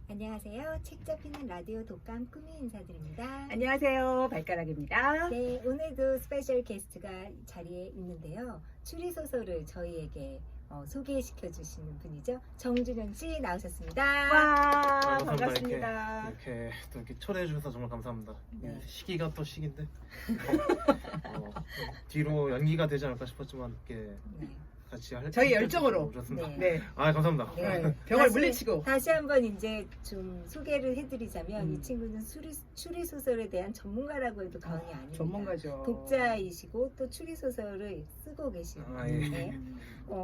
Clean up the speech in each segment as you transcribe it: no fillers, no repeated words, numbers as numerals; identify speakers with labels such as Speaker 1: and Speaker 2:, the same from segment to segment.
Speaker 1: 안녕하세요. 책 잡히는 라디오 독감 꾸미 인사드립니다.
Speaker 2: 안녕하세요. 발가락입니다.
Speaker 1: 네, 오늘도 스페셜 게스트가 자리에 있는데요. 추리소설을 저희에게 소개시켜 주시는 분이죠. 정준영 씨 나오셨습니다.
Speaker 2: 와,
Speaker 3: 반갑습니다.
Speaker 2: 반갑습니다.
Speaker 3: 이렇게 또 이렇게 초대해 주셔서 정말 감사합니다.
Speaker 2: 네.
Speaker 3: 시기가 또 시기인데 뒤로 연기가 되지 않을까 싶었지만 이렇게
Speaker 1: 네.
Speaker 3: 같이 할
Speaker 2: 저희 열정으로.
Speaker 3: 오셨습니다.
Speaker 1: 네.
Speaker 2: 네.
Speaker 3: 아 감사합니다.
Speaker 1: 네.
Speaker 2: 병을 물리치고.
Speaker 1: 다시 한번 이제 좀 소개를 해드리자면 이 친구는 추리소설에 대한 전문가라고 해도 과언이 아닙니다.
Speaker 2: 전문가죠.
Speaker 1: 독자이시고 또 추리소설을 쓰고 계시는
Speaker 3: 아, 예.
Speaker 1: 네.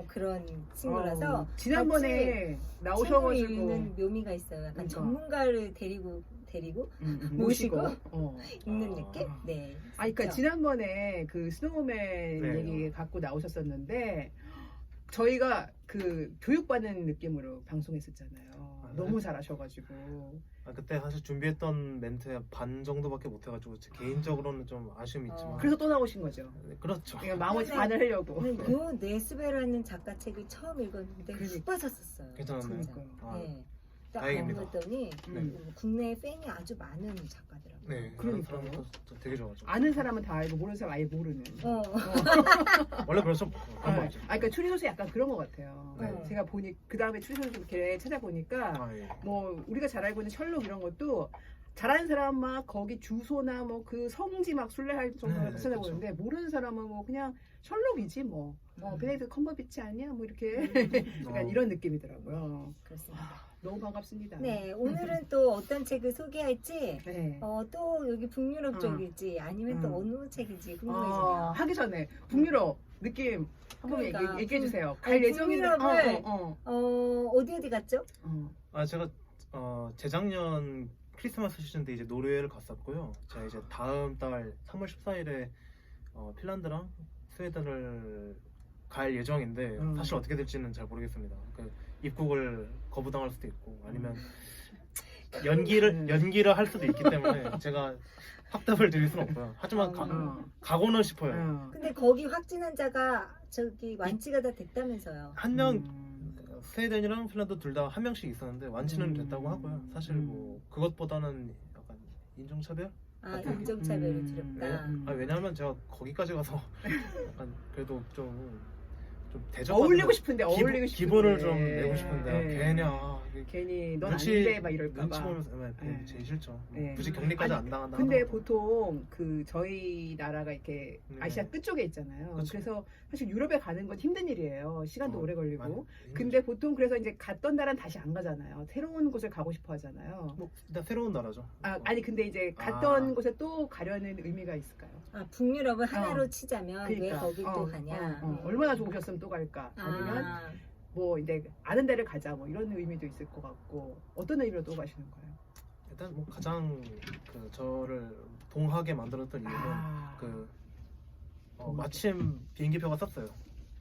Speaker 1: 그런 친구라서
Speaker 2: 지난번에
Speaker 1: 책을
Speaker 2: 나오셔가지고
Speaker 1: 읽는 묘미가 있어요. 약간
Speaker 2: 그러니까.
Speaker 1: 전문가를 데리고 모시고 읽는
Speaker 3: 아.
Speaker 1: 느낌? 네.
Speaker 2: 그러니까
Speaker 1: 그렇죠?
Speaker 2: 지난번에 그 스노우맨
Speaker 3: 네.
Speaker 2: 얘기 갖고 나오셨었는데 저희가 그 교육받는 느낌으로 방송했었잖아요.
Speaker 3: 네.
Speaker 2: 너무 잘하셔가지고.
Speaker 3: 그때 사실 준비했던 멘트의 반 정도밖에 못해가지고 제 개인적으로는 좀 아쉬움이 있지만
Speaker 2: 그래서 또 나오신 거죠.
Speaker 3: 네, 그렇죠.
Speaker 2: 그러니까 나머지
Speaker 1: 네.
Speaker 2: 반을 하려고.
Speaker 1: 저는 요 네스베라는 작가 책을 처음 읽었는데
Speaker 2: 그러니까.
Speaker 1: 훅 빠졌었어요.
Speaker 3: 괜찮았나요?
Speaker 1: 진짜.
Speaker 3: 아,
Speaker 1: 네. 딱
Speaker 3: 다행입니다.
Speaker 1: 읽었더니
Speaker 2: 음.
Speaker 1: 국내에 팬이 아주 많은 작가더라고요.
Speaker 3: 네, 그런
Speaker 2: 그러니까요.
Speaker 3: 사람도 되게 좋아가지고
Speaker 2: 아는 사람은 다 알고 모르는 사람 아예 모르는.
Speaker 3: 원래 그래서 그런 거
Speaker 2: 아,
Speaker 3: 알죠.
Speaker 2: 그러니까 추리소설 약간 그런 것 같아요.
Speaker 1: 네.
Speaker 2: 제가 보니 그 다음에 추리소설 이렇게 찾아보니까
Speaker 3: 예.
Speaker 2: 뭐 우리가 잘 알고 있는 셜록 이런 것도 잘하는 사람 막 거기 주소나 뭐 그 성지 막 순례할 정도로
Speaker 3: 네,
Speaker 2: 찾아보는데 모르는 사람은 뭐 그냥 셜록이지 뭐. 베네딕트 컴버비치 아니야 뭐 이렇게 약간 이런 느낌이더라고요.
Speaker 1: 그렇습니다.
Speaker 2: 너무 반갑습니다.
Speaker 1: 네, 오늘은 또 어떤 책을 소개할지
Speaker 2: 네.
Speaker 1: 또 여기 북유럽 쪽일지 아니면 또 어느 책일지 궁금해지네요.
Speaker 2: 하기 전에 북유럽 느낌 한번
Speaker 1: 그러니까,
Speaker 2: 얘기해 주세요.
Speaker 1: 아니,
Speaker 2: 갈 예정인데.
Speaker 1: 북유럽을
Speaker 2: 어.
Speaker 1: 어디 갔죠?
Speaker 3: 제가 재작년 크리스마스 시즌 때 이제 노르웨이를 갔었고요. 제가 이제 다음 달 3월 14일에 핀란드랑 스웨덴을 갈 예정인데 사실 어떻게 될지는 잘 모르겠습니다. 그 입국을 거부당할 수도 있고 아니면 연기를 할 수도 있기 때문에 제가 확답을 드릴 수는 없고요. 하지만 가고는 싶어요.
Speaker 1: 근데 거기 확진 환자가 저기 완치가 다 됐다면서요.
Speaker 3: 한 명 스웨덴이랑 핀란드 둘 다 한 명씩 있었는데 완치는 됐다고 하고요. 사실 뭐 그것보다는 약간 인종차별?
Speaker 1: 인종차별이 두렵다.
Speaker 3: 왜냐하면 제가 거기까지 가서 약간 그래도 좀 대접
Speaker 2: 어울리고 싶은데 어울리고 싶은데
Speaker 3: 기분을 좀 내고 싶은데
Speaker 2: 네. 괜히 넌 아닌데 막
Speaker 3: 눈치
Speaker 2: 이럴까봐.
Speaker 3: 보면서
Speaker 2: 네.
Speaker 3: 제일 싫죠.
Speaker 2: 네.
Speaker 3: 굳이 격리까지 안 당한다.
Speaker 2: 근데
Speaker 3: 하더라도.
Speaker 2: 보통 그 저희 나라가 이렇게 아시아 끝쪽에 있잖아요.
Speaker 3: 그쵸.
Speaker 2: 그래서 사실 유럽에 가는 건 힘든 일이에요. 시간도 오래 걸리고.
Speaker 3: 많이
Speaker 2: 근데 보통 그래서 이제 갔던 나라는 다시 안 가잖아요. 새로운 곳을 가고 싶어 하잖아요.
Speaker 3: 뭐 일단 새로운 나라죠.
Speaker 2: 아니 근데 이제 갔던 곳에 또 가려는 의미가 있을까요?
Speaker 1: 북유럽을 하나로 치자면 왜
Speaker 2: 그러니까.
Speaker 1: 거길 또 가냐?
Speaker 2: 얼마나 좋으셨으면 또 갈까? 아니면 뭐 이제 아는 데를 가자 뭐 이런 의미도 있을 것 같고 어떤 의미로 또 가시는 거예요?
Speaker 3: 일단 뭐 가장 그 저를 동하게 만들었던 이유는 그 마침 비행기표가 쌌어요.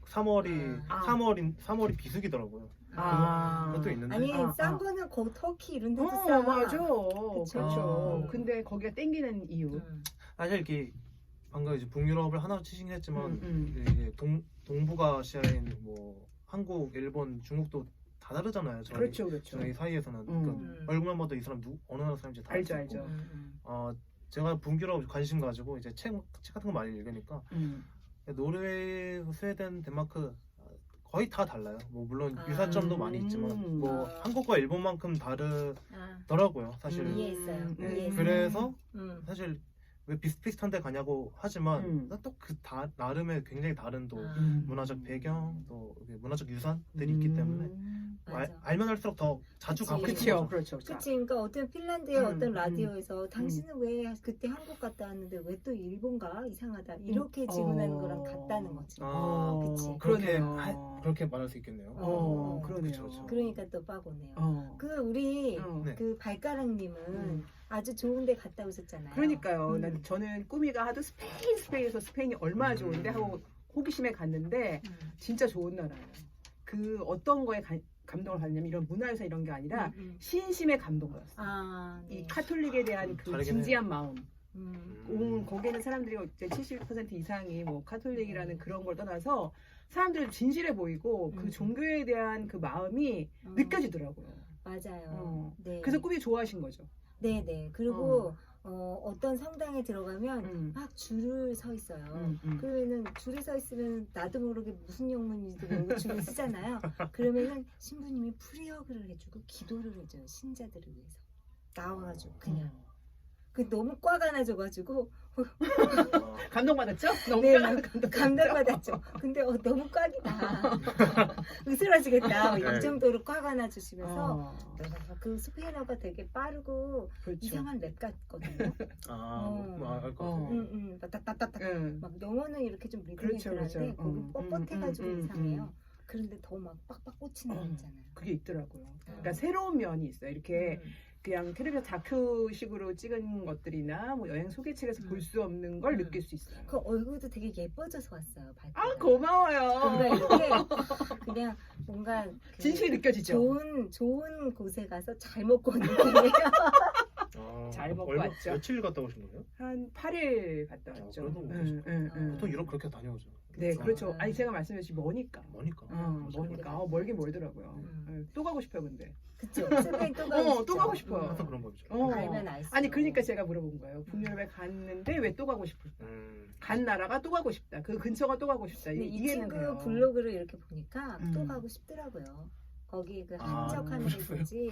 Speaker 3: 3월이 비수기더라고요. 그것도 있는데
Speaker 1: 아니 싼 거는 거기 터키 이런 데도 싸.
Speaker 2: 맞아.
Speaker 1: 그쵸.
Speaker 2: 그렇죠. 근데 거기가 땡기는 이유.
Speaker 3: 사실 이렇게 방금 이제 북유럽을 하나로 치긴 했지만 이제 동북아시아인 뭐 한국, 일본, 중국도 다 다르잖아요.
Speaker 2: 그렇죠.
Speaker 3: 저희 사이에서는 그러니까 얼굴만 봐도 이 사람 어느 나라 사람인지 다
Speaker 2: 알죠.
Speaker 3: 제가 북유럽 관심 가지고 이제 책 같은 거 많이 읽으니까 노르웨이, 스웨덴, 덴마크 거의 다 달라요. 뭐 물론 유사점도 많이 있지만 뭐 한국과 일본만큼 다르더라고요. 사실.
Speaker 1: 이해했어요.
Speaker 3: 그래서 사실 왜 비슷비슷한 데 가냐고 하지만 또 그 나름의 굉장히 다른 또 문화적 배경 또 문화적 유산들이 있기 때문에 알면 할수록 더 자주 가고 싶은 거죠.
Speaker 2: 그렇죠.
Speaker 1: 그치, 그러니까 어떤 핀란드의 어떤 라디오에서 당신은 왜 그때 한국 갔다 왔는데 왜 또 일본 가? 이상하다. 이렇게 질문하는 거랑 같다는 거지. 그치.
Speaker 3: 그렇게 말할 수 있겠네요.
Speaker 2: 그러네요.
Speaker 3: 그쵸.
Speaker 1: 그러니까 또 빠고네요. 우리
Speaker 3: 네.
Speaker 1: 그 발가락님은 아주 좋은 데 갔다 오셨잖아요.
Speaker 2: 그러니까요. 저는 꾸미가 하도 스페인에서 스페인이 얼마나 좋은데 하고 호기심에 갔는데 진짜 좋은 나라예요. 그 어떤 거에 감동을 받냐면 이런 문화유산 이런 게 아니라 신심에 감동받았어요. 이 카톨릭에 대한 그 진지한 마음. 거기는 사람들이 이제 70% 이상이 뭐 카톨릭이라는 그런 걸 떠나서 사람들이 진실해 보이고 그 종교에 대한 그 마음이 느껴지더라고요.
Speaker 1: 맞아요. 네.
Speaker 2: 그래서 꾸미 좋아하신 거죠.
Speaker 1: 네네. 그리고 어떤 성당에 들어가면 막 줄을 서 있어요. 그러면은 줄에 서 있으면 나도 모르게 무슨 영문인지도 모르고 줄을 쓰잖아요. 그러면은 신부님이 프리허그를 해주고 기도를 해줘요. 신자들을 위해서. 나와가지고 그냥. 그 너무 꽈가 나져가지고
Speaker 2: 감동받았죠? 너무
Speaker 1: 네,
Speaker 2: 감동받았죠?
Speaker 1: 감동받았죠. 근데 너무 꽉이다. 으스러지겠다. 이 정도로 꽉 안아주시면서 그 스페인어가 되게 빠르고
Speaker 2: 그렇죠.
Speaker 1: 이상한 랩 같거든요.
Speaker 3: 알 것 같아요.
Speaker 1: 따따따따 막 영어는 이렇게 좀
Speaker 2: 그렇죠,
Speaker 1: 리듬이한데
Speaker 2: 그렇죠.
Speaker 1: 거기 뻣뻣해가지고 이상해요. 그런데 더 막 빡빡 꽂히는 거 있잖아요.
Speaker 2: 그게 있더라고요. 그러니까 새로운 면이 있어요. 이렇게 그냥 텔레비전 다큐식으로 찍은 것들이나 뭐 여행 소개책에서 볼 수 없는 걸 느낄 수 있어요.
Speaker 1: 그 얼굴도 되게 예뻐져서 왔어요.
Speaker 2: 아 고마워요.
Speaker 1: 뭔가 이렇게 그냥 뭔가 그
Speaker 2: 진실이 느껴지죠.
Speaker 1: 좋은 곳에 가서 잘 먹고 온 느낌이에요.
Speaker 2: 잘 먹고
Speaker 3: 얼마,
Speaker 2: 왔죠.
Speaker 3: 며칠 갔다 오신 거예요?
Speaker 2: 한 8일 갔다 왔죠.
Speaker 3: 그래도 보통 유럽 그렇게 다녀오죠.
Speaker 2: 네, 그렇죠. 아니 제가 말씀드렸지 머니까.
Speaker 3: 머니까.
Speaker 2: 머니까. 멀긴 멀더라고요. 또 가고 싶어요, 근데.
Speaker 1: 그쵸. 스페인 또 가고 싶죠.
Speaker 2: 또 가고 싶어요.
Speaker 3: 항상 그런 법이죠.
Speaker 1: 알면 알수록.
Speaker 2: 아니 그러니까 제가 물어본 거예요. 북유럽에 갔는데 왜 또 가고 싶을까? 간 나라가 또 가고 싶다. 그 근처가 또 가고 싶다.
Speaker 1: 근데 이
Speaker 2: 이해는
Speaker 1: 친구
Speaker 2: 돼요.
Speaker 1: 블로그를 이렇게 보니까 또 가고 싶더라고요. 거기 그 한적 하늘이든지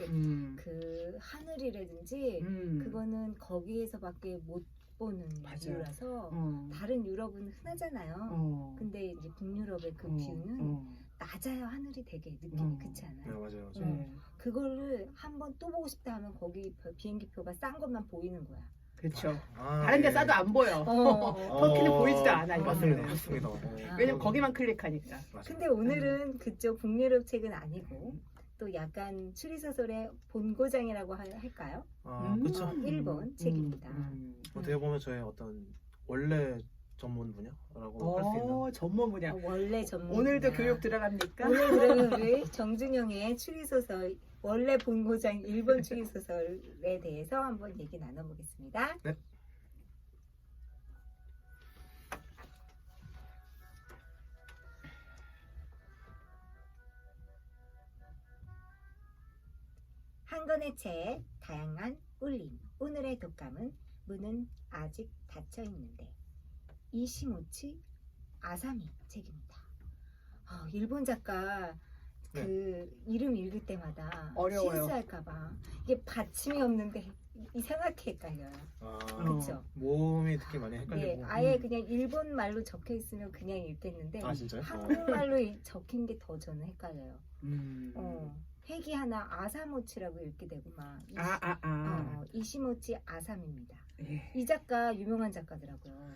Speaker 1: 그 하늘이라든지 그거는 거기에서밖에 못 보는 뷰라서 다른 유럽은 흔하잖아요. 근데 이제 북유럽의 그 뷰는 낮아요. 하늘이 되게 느낌이 그렇지 않아요?
Speaker 3: 네, 맞아요.
Speaker 1: 그거를 한번 또 보고 싶다 하면 거기 비행기표가 싼 것만 보이는 거야.
Speaker 2: 그렇죠. 다른 데 싸도 안 보여. 터키는 보이지도 않아.
Speaker 3: 맞습니다.
Speaker 2: 이거는.
Speaker 3: 맞습니다.
Speaker 2: 왜냐면 거기만 클릭하니까.
Speaker 1: 근데 오늘은 그쪽 북유럽 책은 아니고 또 약간 추리소설의 본고장이라고 할까요?
Speaker 3: 그렇죠.
Speaker 1: 일본 책입니다.
Speaker 3: 어떻게 보면 저의 어떤 원래 전문 분야라고 할 수 있는.
Speaker 2: 전문 분야.
Speaker 1: 원래 전문
Speaker 2: 오늘도
Speaker 1: 분야.
Speaker 2: 교육 들어갑니까?
Speaker 1: 오늘 그러면 우리 정준영의 추리소설 원래 본고장 일본 추리소설에 대해서 한번 얘기 나눠보겠습니다.
Speaker 3: 네.
Speaker 1: 한 권의 책, 다양한 울림. 오늘의 독감은 문은 아직 닫혀 있는데. 이시모치 아사미 책입니다. 일본 작가 그 이름 읽을 때마다
Speaker 2: 어려워요.
Speaker 1: 실수할까봐 이게 받침이 없는데 이상하게 헷갈려요. 그렇죠.
Speaker 3: 몸이 특히 많이
Speaker 1: 네,
Speaker 3: 헷갈리고.
Speaker 1: 아예 그냥 일본 말로 적혀 있으면 그냥 읽겠는데
Speaker 3: 진짜요?
Speaker 1: 한국말로 적힌 게 더 저는 헷갈려요. 획이 하나 아사모치라고 읽게 되고 막 이시모치 아사미입니다.
Speaker 2: 예.
Speaker 1: 이 작가 유명한 작가더라고요.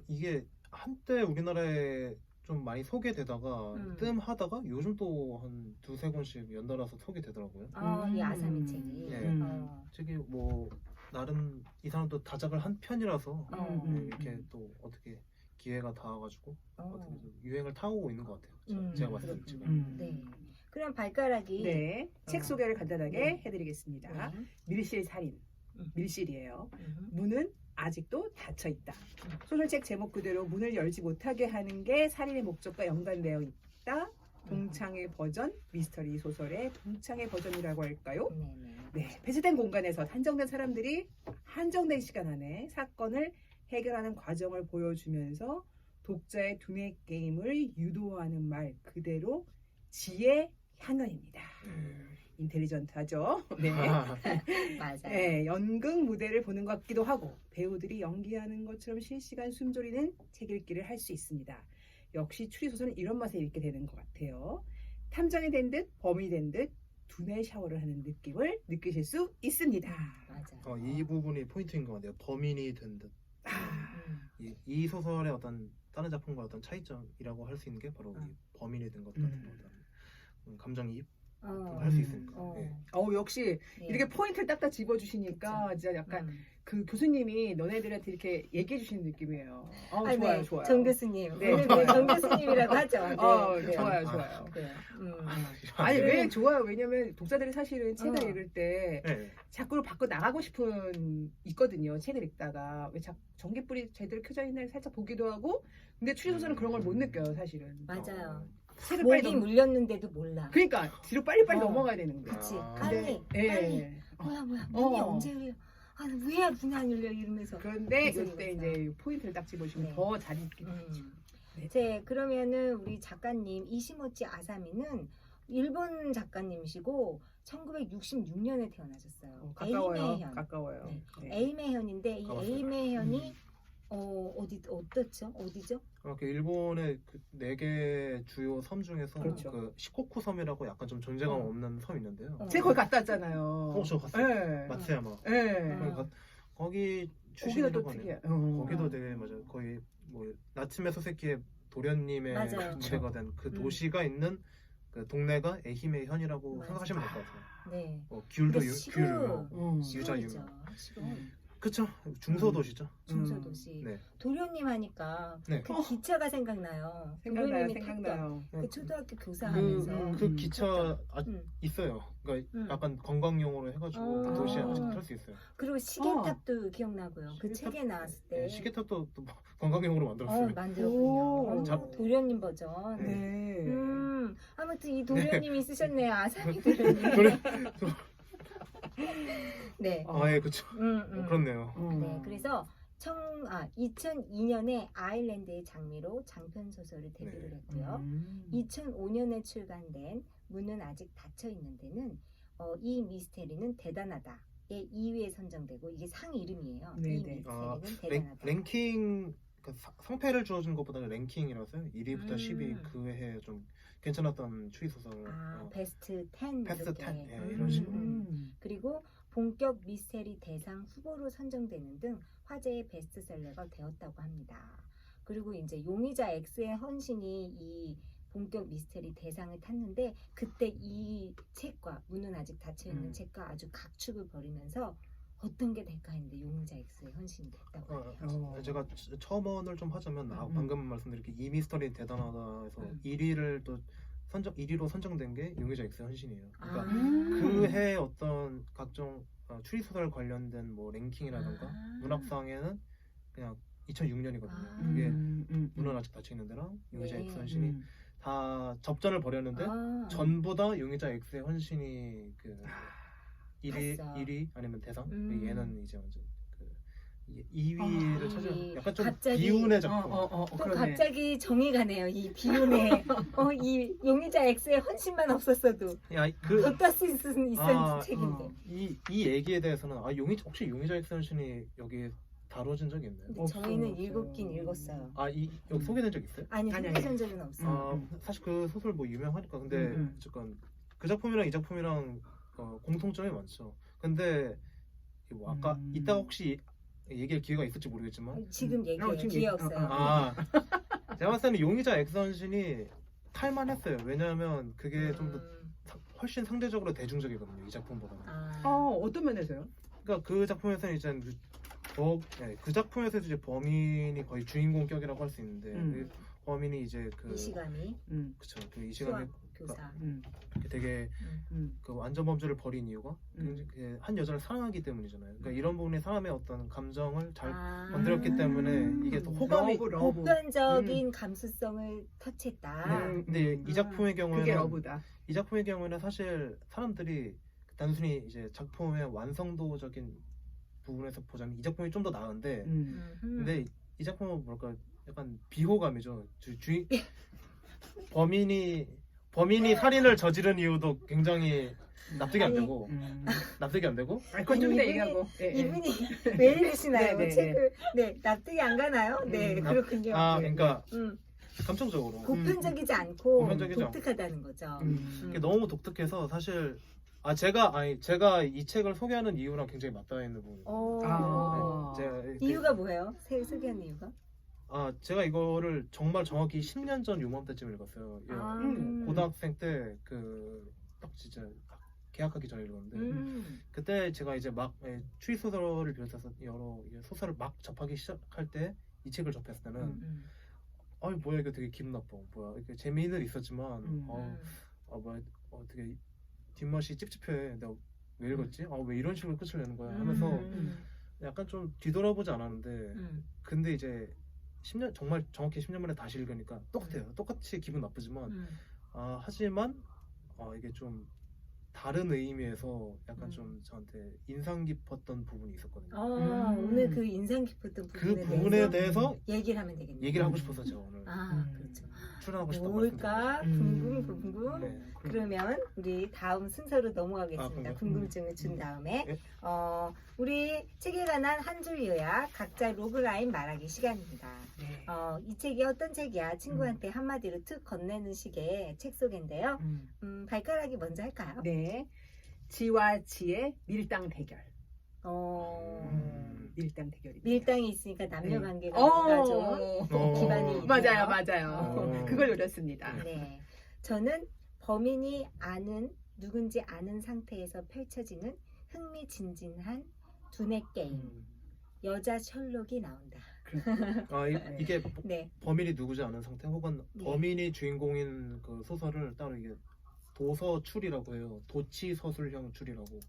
Speaker 3: 이게 한때 우리나라에 좀 많이 소개되다가 뜸하다가 요즘 또 한 두세 권씩 연달아서 소개되더라고요.
Speaker 1: 이 아사미 책이.
Speaker 3: 네. 책이 뭐 나름 이 사람도 다작을 한 편이라서 이렇게 또 어떻게 기회가 닿아가지고 어떻게 좀 유행을 타오고 있는 것 같아요. 제가 봤을 때 지금.
Speaker 1: 네. 그럼 발가락이
Speaker 2: 네. 책 소개를 간단하게 해드리겠습니다.
Speaker 1: 네.
Speaker 2: 밀실 살인. 밀실이에요. 문은 아직도 닫혀 있다. 소설책 제목 그대로 문을 열지 못하게 하는 게 살인의 목적과 연관되어 있다. 동창의 버전, 미스터리 소설의 동창의 버전이라고 할까요? 네, 폐쇄된 공간에서 한정된 사람들이 한정된 시간 안에 사건을 해결하는 과정을 보여주면서 독자의 두뇌 게임을 유도하는 말 그대로 지혜 향연입니다. 인텔리전트하죠. 네.
Speaker 1: 맞아요.
Speaker 2: 네, 연극 무대를 보는 것 같기도 하고 배우들이 연기하는 것처럼 실시간 숨조리는 책 읽기를 할 수 있습니다. 역시 추리소설은 이런 맛에 읽게 되는 것 같아요. 탐정이 된 듯 범인이 된 듯 두뇌 샤워를 하는 느낌을 느끼실 수 있습니다.
Speaker 1: 맞아.
Speaker 3: 이 부분이 포인트인 것 같아요. 범인이 된 듯. 이 소설의 어떤 다른 작품과 어떤 차이점이라고 할 수 있는 게 바로 이 범인이 된 것 같은 어떤 감정이입 할 수 있으니까. 네.
Speaker 2: 역시 이렇게 포인트를 딱딱 집어주시니까 진짜 약간 그 교수님이 너네들한테 이렇게 얘기해 주시는 느낌이에요. 좋아요,
Speaker 1: 네.
Speaker 2: 좋아요.
Speaker 1: 정 교수님.
Speaker 2: 네.
Speaker 1: 오늘 정 교수님이라고 하죠. 네.
Speaker 2: 좋아요, 좋아요.
Speaker 1: 그래요.
Speaker 2: 아니 왜 좋아요? 왜냐면 독자들이 사실은 책을 읽을 때
Speaker 3: 네.
Speaker 2: 자꾸 밖으로 나가고 싶은 있거든요. 책을 읽다가 왜 전기불이 제대로 켜져 있나 살짝 보기도 하고. 근데 추리소설은 그런 걸 못 느껴요, 사실은.
Speaker 1: 맞아요.
Speaker 2: 책을 빨리
Speaker 1: 목이 물렸는데도 몰라.
Speaker 2: 그러니까 뒤로 빨리빨리
Speaker 1: 어.
Speaker 2: 넘어가야 되는 거야.
Speaker 1: 그치.
Speaker 3: 아.
Speaker 1: 빨리
Speaker 2: 예.
Speaker 1: 빨리. 뭐야 문이
Speaker 2: 어.
Speaker 1: 언제 열려? 아, 왜 문이 안 열려? 이러면서.
Speaker 2: 그런데
Speaker 1: 그래서
Speaker 2: 이때
Speaker 1: 그래서.
Speaker 2: 이제 포인트를 딱 집어주시면
Speaker 1: 네.
Speaker 2: 더 잘 읽게 되죠. 네.
Speaker 1: 이제 그러면은 우리 작가님 이시모치 아사미는 일본 작가님이시고 1966년에 태어나셨어요.
Speaker 2: 가까워요.
Speaker 1: 에이메현.
Speaker 2: 가까워요.
Speaker 1: 네.
Speaker 2: 네.
Speaker 1: 에이메현인데 이
Speaker 3: 가까웠어요.
Speaker 1: 에이메현이 어디죠? 어디죠?
Speaker 3: 그 일본의 그 4개 주요 섬 중에서
Speaker 2: 그렇죠.
Speaker 3: 그 시코쿠 섬이라고 약간 좀 존재감 없는 섬이 있는데요.
Speaker 1: 어.
Speaker 2: 제가 거기 갔다 왔잖아요.
Speaker 3: 저 갔어요.
Speaker 2: 네.
Speaker 3: 마츠야마.
Speaker 2: 네.
Speaker 1: 어.
Speaker 3: 거기
Speaker 2: 거기가 또
Speaker 3: 출신이라고 하네요.
Speaker 2: 특이해.
Speaker 3: 거기도 되게 맞아요. 거의 뭐 나츠메 소세키의 도련님의
Speaker 1: 맞아요.
Speaker 3: 주제가 된 그
Speaker 2: 음.
Speaker 3: 도시가 있는 그 동네가 에히메현이라고
Speaker 1: 맞아요.
Speaker 3: 생각하시면 될 것 같아요.
Speaker 1: 네.
Speaker 3: 귤도
Speaker 1: 근데
Speaker 3: 귤 유명. 유자
Speaker 1: 시골이죠.
Speaker 3: 유명.
Speaker 1: 시골.
Speaker 3: 그쵸? 중소도시죠.
Speaker 1: 중소도시.
Speaker 3: 네.
Speaker 1: 도련님 하니까
Speaker 3: 네.
Speaker 1: 그 기차가 생각나요.
Speaker 2: 생각나요.
Speaker 1: 도련님이 탔던
Speaker 2: 생각나요.
Speaker 1: 그 초등학교 교사하면서
Speaker 3: 그 기차
Speaker 1: 음.
Speaker 3: 있어요. 그러니까
Speaker 1: 음.
Speaker 3: 약간 관광용으로 해가지고
Speaker 1: 어.
Speaker 3: 도시에 탈 수 있어요.
Speaker 1: 그리고 시계탑도 기억나고요. 그
Speaker 3: 시계탑-
Speaker 1: 책에 나왔을 때
Speaker 3: 네, 시계탑도 또 관광용으로 만들었어요.
Speaker 1: 만들었군요.
Speaker 2: 오.
Speaker 1: 도련님 버전.
Speaker 2: 네.
Speaker 1: 아무튼 이 도련님이 쓰셨네요. 아사미 도련님. 네.
Speaker 3: 예, 그쵸. 그렇네요.
Speaker 1: 네. 그래서 2002년에 아일랜드의 장미로 장편 소설을 데뷔를
Speaker 3: 네.
Speaker 1: 했고요. 2005년에 출간된 문은 아직 닫혀 있는 데는 이 미스테리는 대단하다의 2위에 선정되고 이게 상 이름이에요.
Speaker 2: 네,
Speaker 1: 이
Speaker 2: 네.
Speaker 1: 미스테리는 대단하다.
Speaker 3: 랭킹 그 상패를 주어준 것보다는 랭킹이라서요. 1위부터 10위 그 해에 좀 괜찮았던 추리 소설.
Speaker 1: 베스트 10
Speaker 3: 베스트
Speaker 1: 이렇게.
Speaker 3: 10, 예, 이런 식으로.
Speaker 1: 그리고 본격 미스테리 대상 후보로 선정되는 등 화제의 베스트셀러가 되었다고 합니다. 그리고 이제 용의자 X의 헌신이 이 본격 미스테리 대상을 탔는데 그때 이 책과 문은 아직 닫혀 있는 책과 아주 각축을 벌이면서 어떤 게 될까 했는데 용의자 X의 헌신이 됐다고 해요.
Speaker 3: 제가 첨언을 좀 하자면 방금 말씀드린 이 미스터리 대단하다 해서 1위를 또 1위로 선정된 게 용의자 X의 헌신이에요. 그러니까 그 해에 어떤 각종 추리 소설 관련된 뭐 랭킹이라든가 문학상에는 그냥 2006년이거든요. 그게 문은 아직 닫혀 있는 데랑 용의자
Speaker 1: 네.
Speaker 3: X 헌신이 다 접전을 벌였는데 전부 다 용의자 X의 헌신이 그 1위 아니면 대상. 얘는 이제 완전 그 2위를 차지한 약간 좀
Speaker 1: 갑자기,
Speaker 3: 비운의 작품.
Speaker 1: 또 갑자기 정이 가네요. 이 비운의 이 용의자 X의 헌신만 없었어도 덧다 쓸 수 있는 책인데.
Speaker 3: 이 얘기에 대해서는 혹시 용의자 X 헌신이 여기 다뤄진 적이 있나요?
Speaker 1: 근데 저희는 읽긴 읽었어요.
Speaker 3: 여기 소개된 적 있어요?
Speaker 1: 아니 소개된 적은 없어요.
Speaker 3: 사실 그 소설 뭐 유명하니까 근데 어쨌건 그 작품이랑 이 작품이랑 공통점이 많죠. 근데 뭐 아까 이따가 혹시 얘기할 기회가 있을지 모르겠지만
Speaker 1: 지금 얘기해요. 기회 없어요.
Speaker 3: 제가 봤을 때는 용의자 X 헌신이 탈만했어요. 왜냐하면 그게 좀 더 훨씬 상대적으로 대중적이거든요. 이 작품보다는.
Speaker 2: 어떤 면에서요?
Speaker 3: 그러니까 그 작품에서는 이제 그 작품에서 이제 범인이 거의 주인공격이라고 할 수 있는데 그 범인이 이제 그
Speaker 1: 이시가미,
Speaker 3: 그쵸, 그 이시가미
Speaker 1: 교사,
Speaker 3: 되게 그 완전 범죄를 벌인 이유가 한 여자를 사랑하기 때문이잖아요. 그러니까 이런 부분이 사람의 어떤 감정을 잘 건드렸기 때문에 이게 더 호감이
Speaker 1: 보편적인 감수성을 터치했다.
Speaker 3: 근데 이 작품의 경우에는
Speaker 2: 그게 러브다.
Speaker 3: 이 작품의 경우에는 사실 사람들이 단순히 이제 작품의 완성도적인 부분에서 보자면 이 작품이 좀 더 나은데 근데 이 작품은 뭐랄까 약간 비호감이죠. 범인이 살인을 저지른 이유도 굉장히 납득이 안 되고
Speaker 2: 그건 좀 이따 얘기하고.
Speaker 1: 이분이 왜 이러시나요?
Speaker 2: 네,
Speaker 1: 책을 납득이 안 가나요? 네 그렇군요.
Speaker 3: 그러니까 감정적으로
Speaker 1: 보편적이지 않고
Speaker 3: 보편적이지
Speaker 1: 독특하다는 거죠.
Speaker 3: 이게 너무 독특해서 사실 제가 이 책을 소개하는 이유랑 굉장히 맞닿아 있는 부분이에요.
Speaker 1: 이유가 뭐예요? 소개한 이유가?
Speaker 3: 제가 이거를 정말 정확히 10년 전 요맘때쯤 읽었어요. 고등학생 때 딱 진짜 개학하기 전에 읽었는데 그때 제가 이제 막 추리 소설을 비롯해서 여러 소설을 막 접하기 시작할 때 이 책을 접했을 때는 뭐야 이거 되게 기분 나빠. 뭐야 이렇게 재미는 있었지만 뭐야 되게 뒷맛이 찝찝해. 내가 왜 읽었지? 왜 이런 식으로 끝을 내는 거야 하면서 약간 좀 뒤돌아보지 않았는데 근데 이제 10년 정말 정확히 10년 만에 다시 읽으니까 똑같아요. 똑같이 기분 나쁘지만 하지만 이게 좀 다른 의미에서 약간 좀 저한테 인상 깊었던 부분이 있었거든요.
Speaker 1: 오늘 그 인상 깊었던
Speaker 3: 그 부분에 대해서
Speaker 1: 얘기를 하면 되겠네요.
Speaker 3: 얘기를 하고 싶어서 제가 오늘
Speaker 1: 그렇죠.
Speaker 3: 출연하고 싶다고
Speaker 1: 뭘까? 궁금.
Speaker 3: 네,
Speaker 1: 그러면 우리 다음 순서로 넘어가겠습니다.
Speaker 3: 그럼요?
Speaker 1: 궁금증을 준 다음에
Speaker 3: 네.
Speaker 1: 우리 책에 관한 한 줄 요약 각자 로그라인 말하기 시간입니다.
Speaker 2: 네.
Speaker 1: 이 책이 어떤 책이야? 친구한테 한마디로 툭 건네는 식의 책 소개인데요. 발가락이 먼저 할까요?
Speaker 2: 네. 지와 지의 밀당 대결. 밀당 대결입니다.
Speaker 1: 밀당이 있으니까 남녀 관계가 좀
Speaker 3: 어.
Speaker 1: 기반이 있네요.
Speaker 2: 맞아요. 그걸 노렸습니다.
Speaker 1: 네. 저는 범인이 누군지 아는 상태에서 펼쳐지는 흥미진진한 두뇌 게임. 여자 셜록이 나온다.
Speaker 3: 이게
Speaker 1: 네.
Speaker 3: 범인이 누구지 않은 상태 혹은
Speaker 1: 네.
Speaker 3: 범인이 주인공인 그 소설을 따로 이게 도서출이라고 해요. 도치서술형 출이라고.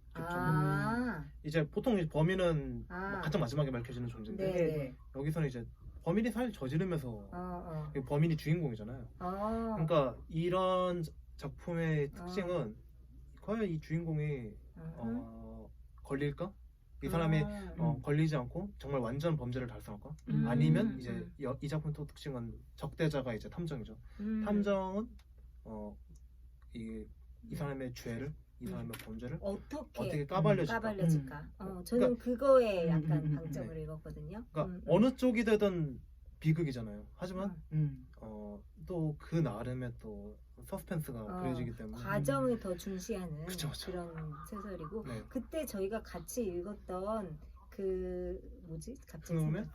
Speaker 3: 이제 보통 이제 범인은 가장 마지막에 밝혀지는 존재인데
Speaker 1: 네.
Speaker 3: 여기서는 이제 범인이 사실 저지르면서 범인이 주인공이잖아요. 그러니까 이런 작품의 특징은 과연 이 주인공이 걸릴까? 이 사람이 걸리지 않고 정말 완전 범죄를 달성할까? 아니면 이제 이 작품 또 특징은 적대자가 이제 탐정이죠. 탐정은 이 사람의 죄를, 이 사람의 범죄를 어떻게 까발려질까?
Speaker 1: 저는 그거에 약간 방점을 읽었거든요.
Speaker 3: 그러니까 어느 쪽이 되든 비극이잖아요. 하지만 또 그 나름의 또 서스펜스가 그려지기 때문에
Speaker 1: 과정을 더 중시하는
Speaker 3: 그쵸.
Speaker 1: 그런 소설이고
Speaker 3: 네.
Speaker 1: 그때 저희가 같이 읽었던 그 뭐지? 갑자기
Speaker 3: 스노우맨?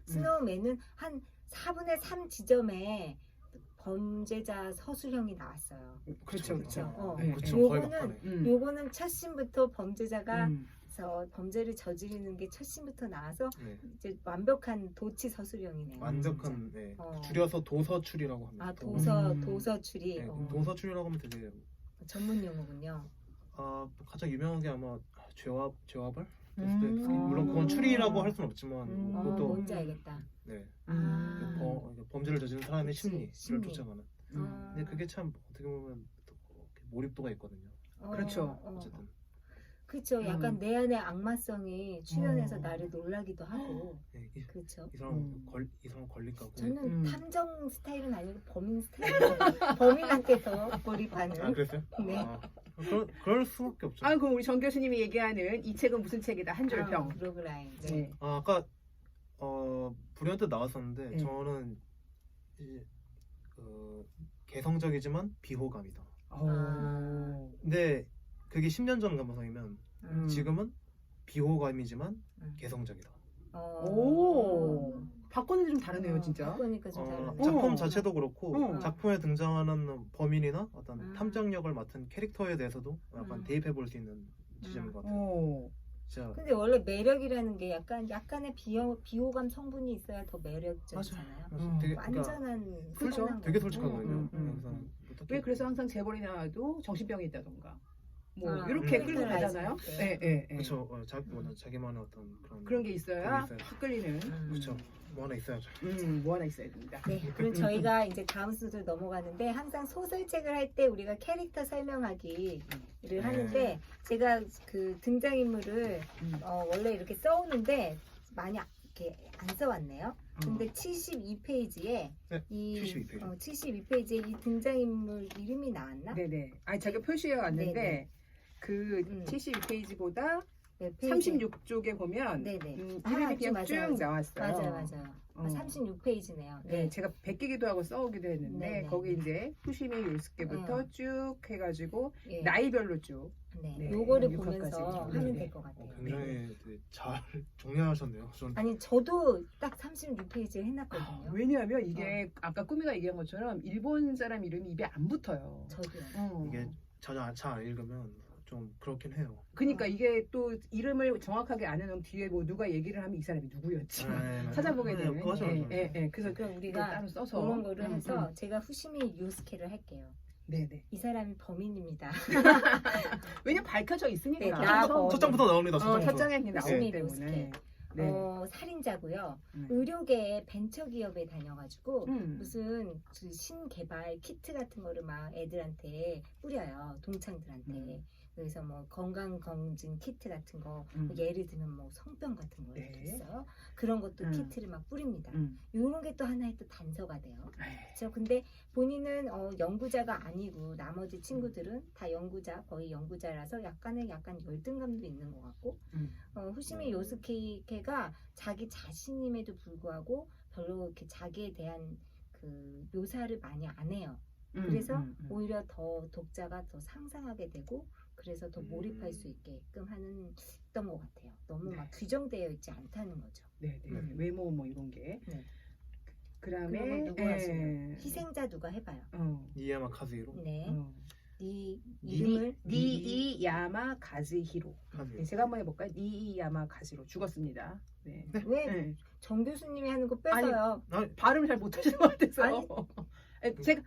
Speaker 1: 스노우맨은 한 4분의 3 지점에 범죄자 서술형이 나왔어요.
Speaker 2: 그렇죠.
Speaker 3: 네.
Speaker 1: 요거는 첫 씬부터 범죄자가 범죄를 저지르는 게 첫 씬부터 나와서 이제 완벽한 도치 서술형이네요.
Speaker 3: 완벽한 줄여서 도서출이라고 합니다.
Speaker 1: 도서출이
Speaker 3: 도서출이라고 하면 되게
Speaker 1: 전문 용어군요.
Speaker 3: 가장 유명한 게 아마 죄와벌? 물론 그건 추리라고 할 수는 없지만 그것도
Speaker 1: 뭔지 알겠다.
Speaker 3: 네. 범죄를 저지른 사람의 심리를 쫓아가는. 근데 그게 참 어떻게 보면 또 몰입도가 있거든요.
Speaker 2: 그렇죠.
Speaker 3: 어쨌든.
Speaker 1: 그렇죠. 약간 내 안의 악마성이 출현해서 나를 놀라기도 하고. 그렇죠.
Speaker 3: 이 사람 걸릴까?
Speaker 1: 저는 탐정 스타일은 아니고 범인 스타일이에요. 범인한테 더 몰입하는.
Speaker 3: 그랬어요?
Speaker 1: 네.
Speaker 3: 그럴 수밖에 없죠.
Speaker 2: 그럼 우리 정 교수님이 얘기하는 이 책은 무슨 책이다? 한 줄 평.
Speaker 1: 로그라인.
Speaker 2: 네.
Speaker 3: 아까 불현듯 나왔었는데 저는 이제 개성적이지만 비호감이다. 근데 그게 10년 전 감성이면 지금은 비호감이지만 개성적이다.
Speaker 2: 바꾸는 좀 다르네요, 진짜.
Speaker 1: 바꾸니까 좀 다르네.
Speaker 3: 작품 자체도 그렇고 작품에 등장하는 범인이나 어떤 탐정 역을 맡은 캐릭터에 대해서도 약간 대입해 볼 수 있는 지점인 것 같아요.
Speaker 1: 근데 원래 매력이라는 게 약간의 비호감 성분이 있어야 더 매력적이잖아요.
Speaker 3: 되게,
Speaker 1: 완전한
Speaker 3: 되게 솔직하거든요.
Speaker 2: 왜 그래서 항상 재벌이 나와도 정신병이 있다던가 이렇게 끌고 가잖아요.
Speaker 3: 그렇죠. 자기만의 어떤
Speaker 2: 그런 게 있어야 확 끌리는.
Speaker 3: 그렇죠. 뭐 하나 있어야죠.
Speaker 2: 뭐 하나 있어야 됩니다.
Speaker 1: 네, 그럼 저희가 이제 다음 순서로 넘어가는데 항상 소설책을 할 때 우리가 캐릭터 설명하기를 하는데 제가 그 등장인물을 원래 이렇게 써오는데 많이 이렇게 안 써왔네요. 근데 72페이지에 72페이지에 이 등장인물 이름이 나왔나?
Speaker 2: 네네. 제가 표시해 왔는데 그 72페이지보다 36쪽에 보면 이름이 그냥 쭉 나왔어요.
Speaker 1: 맞아요. 36페이지네요.
Speaker 2: 네, 제가 베끼기도 하고 써오기도 했는데 거기 이제 후시미 요스케부터 쭉 해가지고 나이별로 쭉.
Speaker 1: 요거를 보면서 하면 될 것 같아요.
Speaker 3: 굉장히 잘 정리하셨네요.
Speaker 1: 아니 저도 딱 36페이지를 해놨거든요.
Speaker 2: 왜냐하면 이게 아까 꾸미가 얘기한 것처럼 일본 사람 이름이 입에 안 붙어요.
Speaker 1: 저도요.
Speaker 3: 이게 잘 안 읽으면 좀 그렇긴 해요.
Speaker 2: 그러니까 이게 또 이름을 정확하게 안 해놓으면 뒤에 뭐 누가 얘기를 하면 이 사람이 누구였지 찾아보게 되는. 그래서
Speaker 1: 그럼 우리가
Speaker 2: 따로 써서
Speaker 1: 그런 거를 해서 제가 후시미 요스케를 할게요.
Speaker 2: 네네.
Speaker 1: 이 사람이 범인입니다.
Speaker 2: 왜냐면 밝혀져 있으니까.
Speaker 3: 첫 장부터 나옵니다.
Speaker 2: 첫 장에 나오기
Speaker 1: 후시미
Speaker 2: 때문에.
Speaker 1: 요스케.
Speaker 2: 네.
Speaker 1: 살인자고요. 의료계에 벤처기업에 다녀가지고 무슨 그 신개발 키트 같은 거를 막 애들한테 뿌려요. 동창들한테. 그래서 뭐 건강검진 키트 같은 거, 뭐 예를 들면 뭐 성병 같은 거 이렇게
Speaker 2: 네.
Speaker 1: 있어요. 그런 것도 키트를 막 뿌립니다. 이런 게 또 하나의 또 단서가 돼요. 그렇죠. 근데 본인은 연구자가 아니고 나머지 친구들은 다 연구자, 거의 연구자라서 약간 열등감도 있는 것 같고, 후시미 요스케이케가 자기 자신임에도 불구하고 별로 이렇게 자기에 대한 그 묘사를 많이 안 해요. 그래서 오히려 더 독자가 더 상상하게 되고, 그래서 더 몰입할 수 있게끔 하는 했던 것 같아요. 너무 막 규정되어 있지 않다는 거죠.
Speaker 2: 네, 네. 외모 뭐 이런 게.
Speaker 1: 네.
Speaker 2: 그다음에
Speaker 1: 누구 하시나요? 희생자 누가 해봐요?
Speaker 3: 니야마 카즈히로.
Speaker 1: 네. 네 이름을
Speaker 2: 니이야마 가즈히로.
Speaker 3: 카즈히로.
Speaker 2: 네, 제가 한번 해볼까요? 니이야마 가즈히로 죽었습니다. 네.
Speaker 1: 왜 정 교수님이 하는 거 뺏어요?
Speaker 3: 아니,
Speaker 2: 발음 잘 못하시는 것 같아서.
Speaker 1: 아니.
Speaker 2: 제가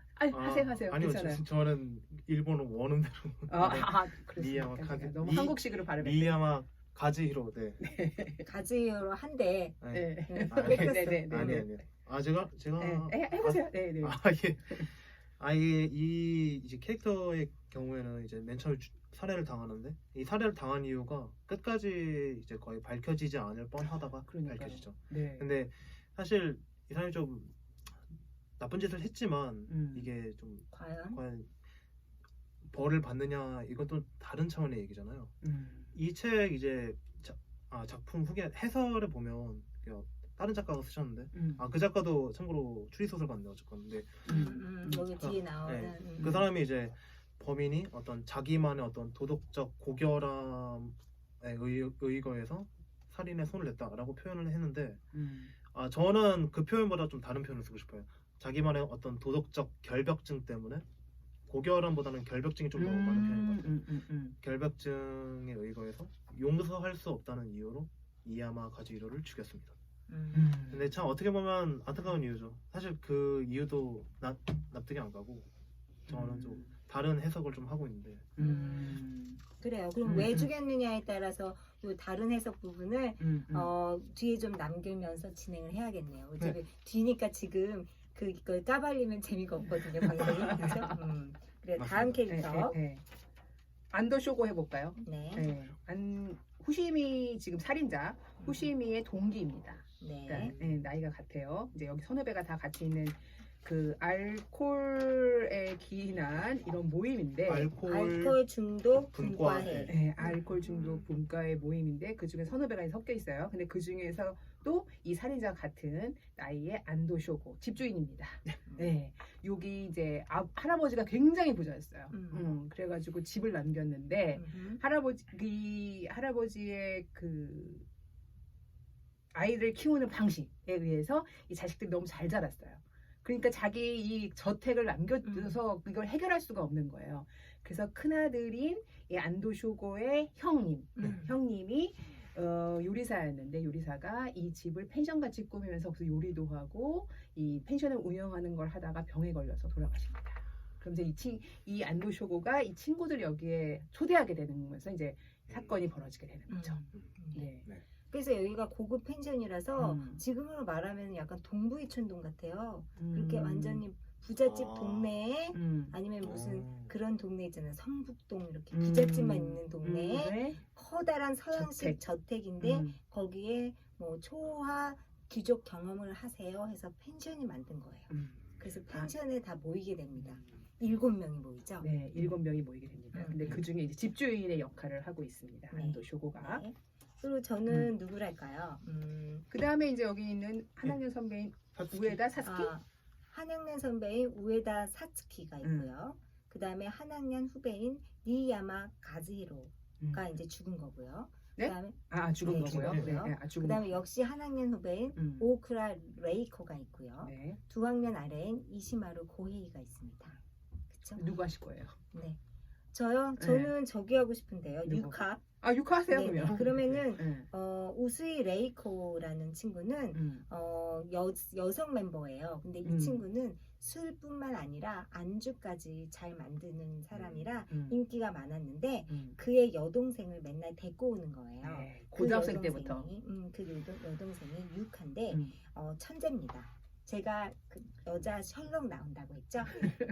Speaker 2: 하세요.
Speaker 3: 아니요,
Speaker 2: 괜찮아요.
Speaker 3: 저는 일본어 원음대로.
Speaker 2: 그렇습니까?
Speaker 3: 니야마 카즈.
Speaker 2: 너무 한국식으로 발음했어요.
Speaker 3: 니야마 가즈히로. 네.
Speaker 1: 가즈히로 한대.
Speaker 3: 네.
Speaker 1: 네.
Speaker 2: 네.
Speaker 3: 아니. 제가
Speaker 2: 해보세요. 네.
Speaker 3: 예. 이 이제 캐릭터의 경우에는 이제 맨 처음에 살해를 당하는데 이 살해를 당한 이유가 끝까지 이제 거의 밝혀지지 않을 뻔하다가
Speaker 2: 그러니까요.
Speaker 3: 밝혀지죠.
Speaker 2: 네.
Speaker 3: 근데 사실 이 사람이 좀 나쁜 짓을 했지만 이게 좀 과연 벌을 받느냐 이건 또 다른 차원의 얘기잖아요. 이 책 이제 작품 후기 해설에 보면 다른 작가가 쓰셨는데 그 작가도 참고로 추리소설가인데 어쨌건 근데
Speaker 1: 여기 뒤에 나오는
Speaker 3: 그 사람이 이제 범인이 어떤 자기만의 어떤 도덕적 고결함에 의거해서 살인에 손을 냈다라고 표현을 했는데 저는 그 표현보다 좀 다른 표현을 쓰고 싶어요. 자기만의 어떤 도덕적 결벽증 때문에 고결함보다는 결벽증이 좀 더 많은 편인 것 같아요. 결벽증에 의거해서 용서할 수 없다는 이유로 이야마 가즈히로를 죽였습니다. 근데 참 어떻게 보면 안타까운 이유죠. 사실 그 이유도 납득이 안 가고 저는 좀 다른 해석을 좀 하고 있는데
Speaker 1: 그래요. 그럼 왜 죽였느냐에 따라서 요 다른 해석 부분을 뒤에 좀 남기면서 진행을 해야겠네요. 어차피 뒤니까 지금 그걸 까발리면 재미가 없거든요. 방송이. 그렇죠? 그래 다음 캐릭터.
Speaker 2: 안도 쇼고 해볼까요?
Speaker 1: 네.
Speaker 2: 후시미 지금 살인자 후시미의 동기입니다.
Speaker 1: 네.
Speaker 2: 그러니까, 나이가 같아요. 이제 여기 선후배가 다 같이 있는 그 알코올에 기인한 이런 모임인데
Speaker 1: 알코올 중독 분과회.
Speaker 2: 네, 알코올 중독 분과회 모임인데 그 중에 선후배가 섞여 있어요. 근데 그 중에서 또 이 살인자 같은 나이의 안도 쇼고 집주인입니다. 네, 여기 이제 할아버지가 굉장히 부자였어요. 그래가지고 집을 남겼는데 할아버지의 그 아이를 키우는 방식에 의해서 이 자식들이 너무 잘 자랐어요. 그러니까 자기 이 저택을 남겨둬서 이걸 해결할 수가 없는 거예요. 그래서 큰아들인 이 안도 쇼고의 형님이 요리사였는데 요리사가 이 집을 펜션같이 꾸미면서 거기서 요리도 하고 이 펜션을 운영하는 걸 하다가 병에 걸려서 돌아가십니다. 그럼 이제 이 안도 쇼고가 이 친구들 여기에 초대하게 되는 거면서 이제 사건이 벌어지게 되는 거죠. 네.
Speaker 1: 그래서 여기가 고급 펜션이라서 지금으로 말하면 약간 동부이촌동 같아요. 그렇게 완전히 부잣집 동네에 아니면 무슨 그런 동네 있잖아요. 성북동 이렇게 부잣집만 있는 동네에 커다란 서양식 저택인데 거기에 뭐 초화 귀족 경험을 하세요 해서 펜션이 만든 거예요. 그래서 펜션에 다 모이게 됩니다. 7명이 모이죠?
Speaker 2: 네, 7명이 모이게 됩니다. 근데 그 중에 이제 집주인의 역할을 하고 있습니다. 안도 쇼고가.
Speaker 1: 네. 그리고 저는 누구랄까요?
Speaker 2: 그 다음에 이제 여기 있는 한학년 선배인 우에다 사츠키?
Speaker 1: 한학년 선배인 우에다 사츠키가 있고요. 그 다음에 한학년 후배인 니야마 가즈히로가 이제 죽은 거고요.
Speaker 2: 네?
Speaker 1: 그다음에
Speaker 2: 죽은 거고요. 네,
Speaker 1: 그 다음에 역시 한학년 후배인 오쿠라 레이코가 있고요.
Speaker 2: 네.
Speaker 1: 두 학년 아래인 이시마루 고헤이가 있습니다. 그쵸?
Speaker 2: 누구 하실 거예요?
Speaker 1: 네. 저요? 저는 저기 하고 싶은데요.
Speaker 2: 누구?
Speaker 1: 유카.
Speaker 2: 아, 유카 하세요,
Speaker 1: 네,
Speaker 2: 그러면?
Speaker 1: 그러면은
Speaker 2: 네.
Speaker 1: 우스이 레이코라는 친구는 여성 멤버예요. 근데 이 친구는 술뿐만 아니라 안주까지 잘 만드는 사람이라 인기가 많았는데 그의 여동생을 맨날 데리고 오는 거예요.
Speaker 2: 네, 고등학생 때부터.
Speaker 1: 그 여동생이 유카인데 천재입니다. 제가 그 여자 셜록 나온다고 했죠?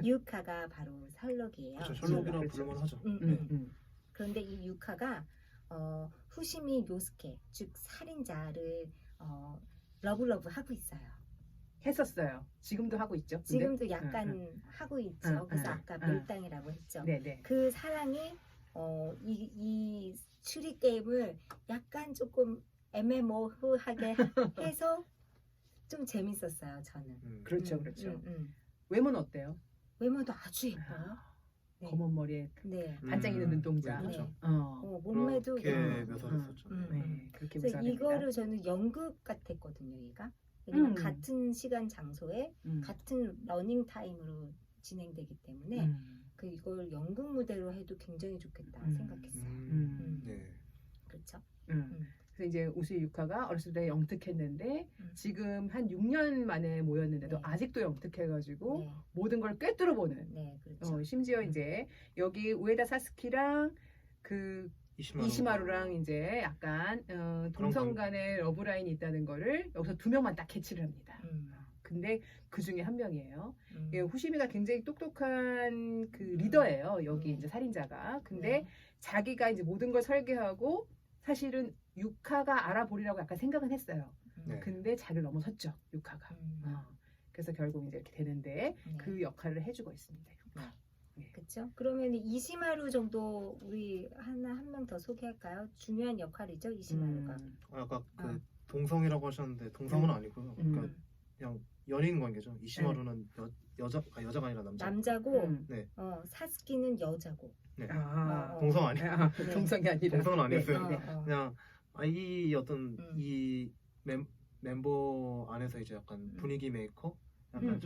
Speaker 1: 유카가 바로 셜록이에요.
Speaker 3: 그렇죠. 셜록이라고
Speaker 2: 그렇죠.
Speaker 3: 부르면 하죠.
Speaker 1: 그런데 이 유카가 후시미 요스케 즉 살인자를 러브러브 하고 있어요.
Speaker 2: 했었어요. 지금도 하고 있죠. 근데?
Speaker 1: 지금도 약간 하고 있죠. 그래서 아까 밀당이라고 했죠.
Speaker 2: 네네.
Speaker 1: 그 사랑이 이 추리 게임을 약간 조금 애매모호하게 해서 좀 재밌었어요. 저는.
Speaker 2: 그렇죠, 그렇죠. 외모는 어때요?
Speaker 1: 외모도 아주 예뻐요. 네.
Speaker 2: 검은 머리에
Speaker 1: 네.
Speaker 2: 반짝이는 눈동자.
Speaker 3: 네, 그렇죠.
Speaker 1: 몸매도
Speaker 3: 그렇게 묘사했었죠.
Speaker 2: 네, 그렇게
Speaker 1: 그래서
Speaker 2: 묘사합니다.
Speaker 1: 이거를 저는 연극 같았거든요, 얘가. 왜냐면
Speaker 2: 음.
Speaker 1: 같은 시간 장소에 같은 러닝 타임으로 진행되기 때문에 이걸 연극 무대로 해도 굉장히 좋겠다 생각했어요.
Speaker 3: 네.
Speaker 1: 그렇죠.
Speaker 2: 그래서 이제 우수이 유카가 어렸을 때 영특했는데 지금 한 6년 만에 모였는데도
Speaker 1: 네.
Speaker 2: 아직도 영특해가지고
Speaker 1: 네,
Speaker 2: 모든 걸 꿰뚫어보는.
Speaker 1: 네, 그렇죠.
Speaker 2: 심지어 이제 여기 우에다 사스키랑 그 이시마루랑 이제 약간 동성 간의 러브라인이 있다는 거를 여기서 2명만 딱 캐치를 합니다. 근데 그 중에 한 명이에요. 후시미가 굉장히 똑똑한 그 리더예요. 여기 이제 살인자가. 근데
Speaker 1: 네.
Speaker 2: 자기가 이제 모든 걸 설계하고 사실은 유카가 알아보리라고 약간 생각은 했어요.
Speaker 3: 네.
Speaker 2: 근데 자기를 넘어섰죠, 유카가. 그래서 결국 이제 이렇게 되는데
Speaker 1: 네.
Speaker 2: 그 역할을 해주고 있습니다. 유카.
Speaker 1: 그렇죠. 그러면 이시마루 정도 우리 한 명 더 소개할까요? 중요한 역할이죠, 이시마루가.
Speaker 3: 아까 그 동성이라고 하셨는데 동성은 아니고요. 그러니까 그냥 연인 관계죠. 이시마루는 여자가 아니라
Speaker 1: 남자고
Speaker 3: 네.
Speaker 1: 사스키는 여자고.
Speaker 3: 네.
Speaker 2: 아,
Speaker 3: 동성 아니에요.
Speaker 1: 네.
Speaker 2: 동성이 아니라.
Speaker 3: 동성은 아니었어요.
Speaker 2: 네.
Speaker 3: 그냥 이 어떤 이 멤버 안에서 이제 약간 분위기 메이커, 약간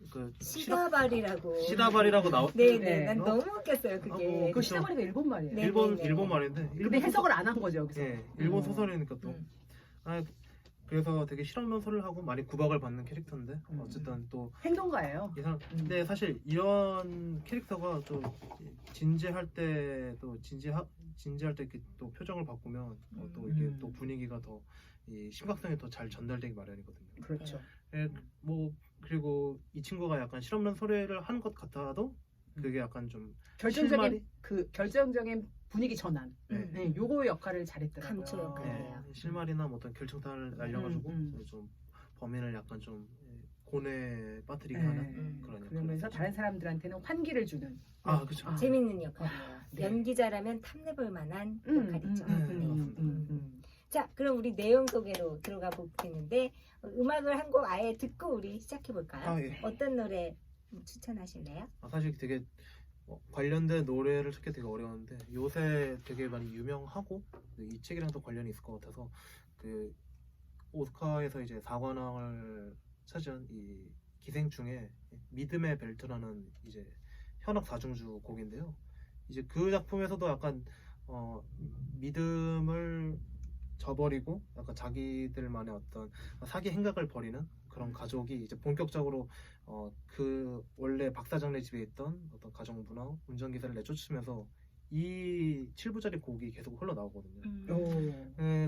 Speaker 3: 그 시다발이라고 나오.
Speaker 1: 네네.
Speaker 2: 네.
Speaker 1: 난 너무 웃겼어요 그게.
Speaker 2: 그 시다바리가 일본 말이에요.
Speaker 1: 네.
Speaker 3: 일본 말인데.
Speaker 2: 근데 해석을 안 한 거죠 여기서.
Speaker 3: 네, 일본 소설이니까 또. 그래서 되게 실없는 소리를 하고 많이 구박을 받는 캐릭터인데 어쨌든 또
Speaker 2: 행동가예요.
Speaker 3: 이 사람 근데 사실 이런 캐릭터가 또 진지할 때도 진지할 때 이렇게 또 표정을 바꾸면 또 이게 또 분위기가 더 이 심각성이 더 잘 전달되기 마련이거든요.
Speaker 2: 그렇죠.
Speaker 3: 뭐 그리고 이 친구가 약간 실없는 소리를 하는 것 같아도 그게 약간 좀
Speaker 2: 결정적인 분위기 전환.
Speaker 3: 네.
Speaker 2: 요거 역할을 잘했더라고요.
Speaker 1: 감초 역할이에요.
Speaker 3: 실마리나 뭐 어떤 결정탄을 날려가지고 좀 범인을 약간 좀 고뇌에 빠뜨리게 하는 그런
Speaker 2: 그러면서 다른 사람들한테는 환기를 주는.
Speaker 3: 그렇죠.
Speaker 1: 재밌는 역할이에요.
Speaker 2: 네.
Speaker 1: 연기자라면 탐내볼 만한 역할이죠.
Speaker 3: 맞습니다.
Speaker 1: 자, 그럼 우리 내용 소개로 들어가 보겠는데 음악을 한 곡 아예 듣고 우리 시작해 볼까요?
Speaker 3: 예.
Speaker 1: 어떤 노래 추천하실래요?
Speaker 3: 사실 되게 관련된 노래를 찾기 되게 어려운데 요새 되게 많이 유명하고 이 책이랑도 관련이 있을 것 같아서 그 오스카에서 이제 4관왕을 차지한 이 기생충의 믿음의 벨트라는 이제 현악 4중주 곡인데요. 이제 그 작품에서도 약간 믿음을 저버리고 약간 자기들만의 어떤 사기 행각을 벌이는 그런 가족이 이제 본격적으로 그 원래 박사장네 집에 있던 어떤 가정 문화, 운전기사를 내쫓으면서 이 7부짜리 곡이 계속 흘러나오거든요.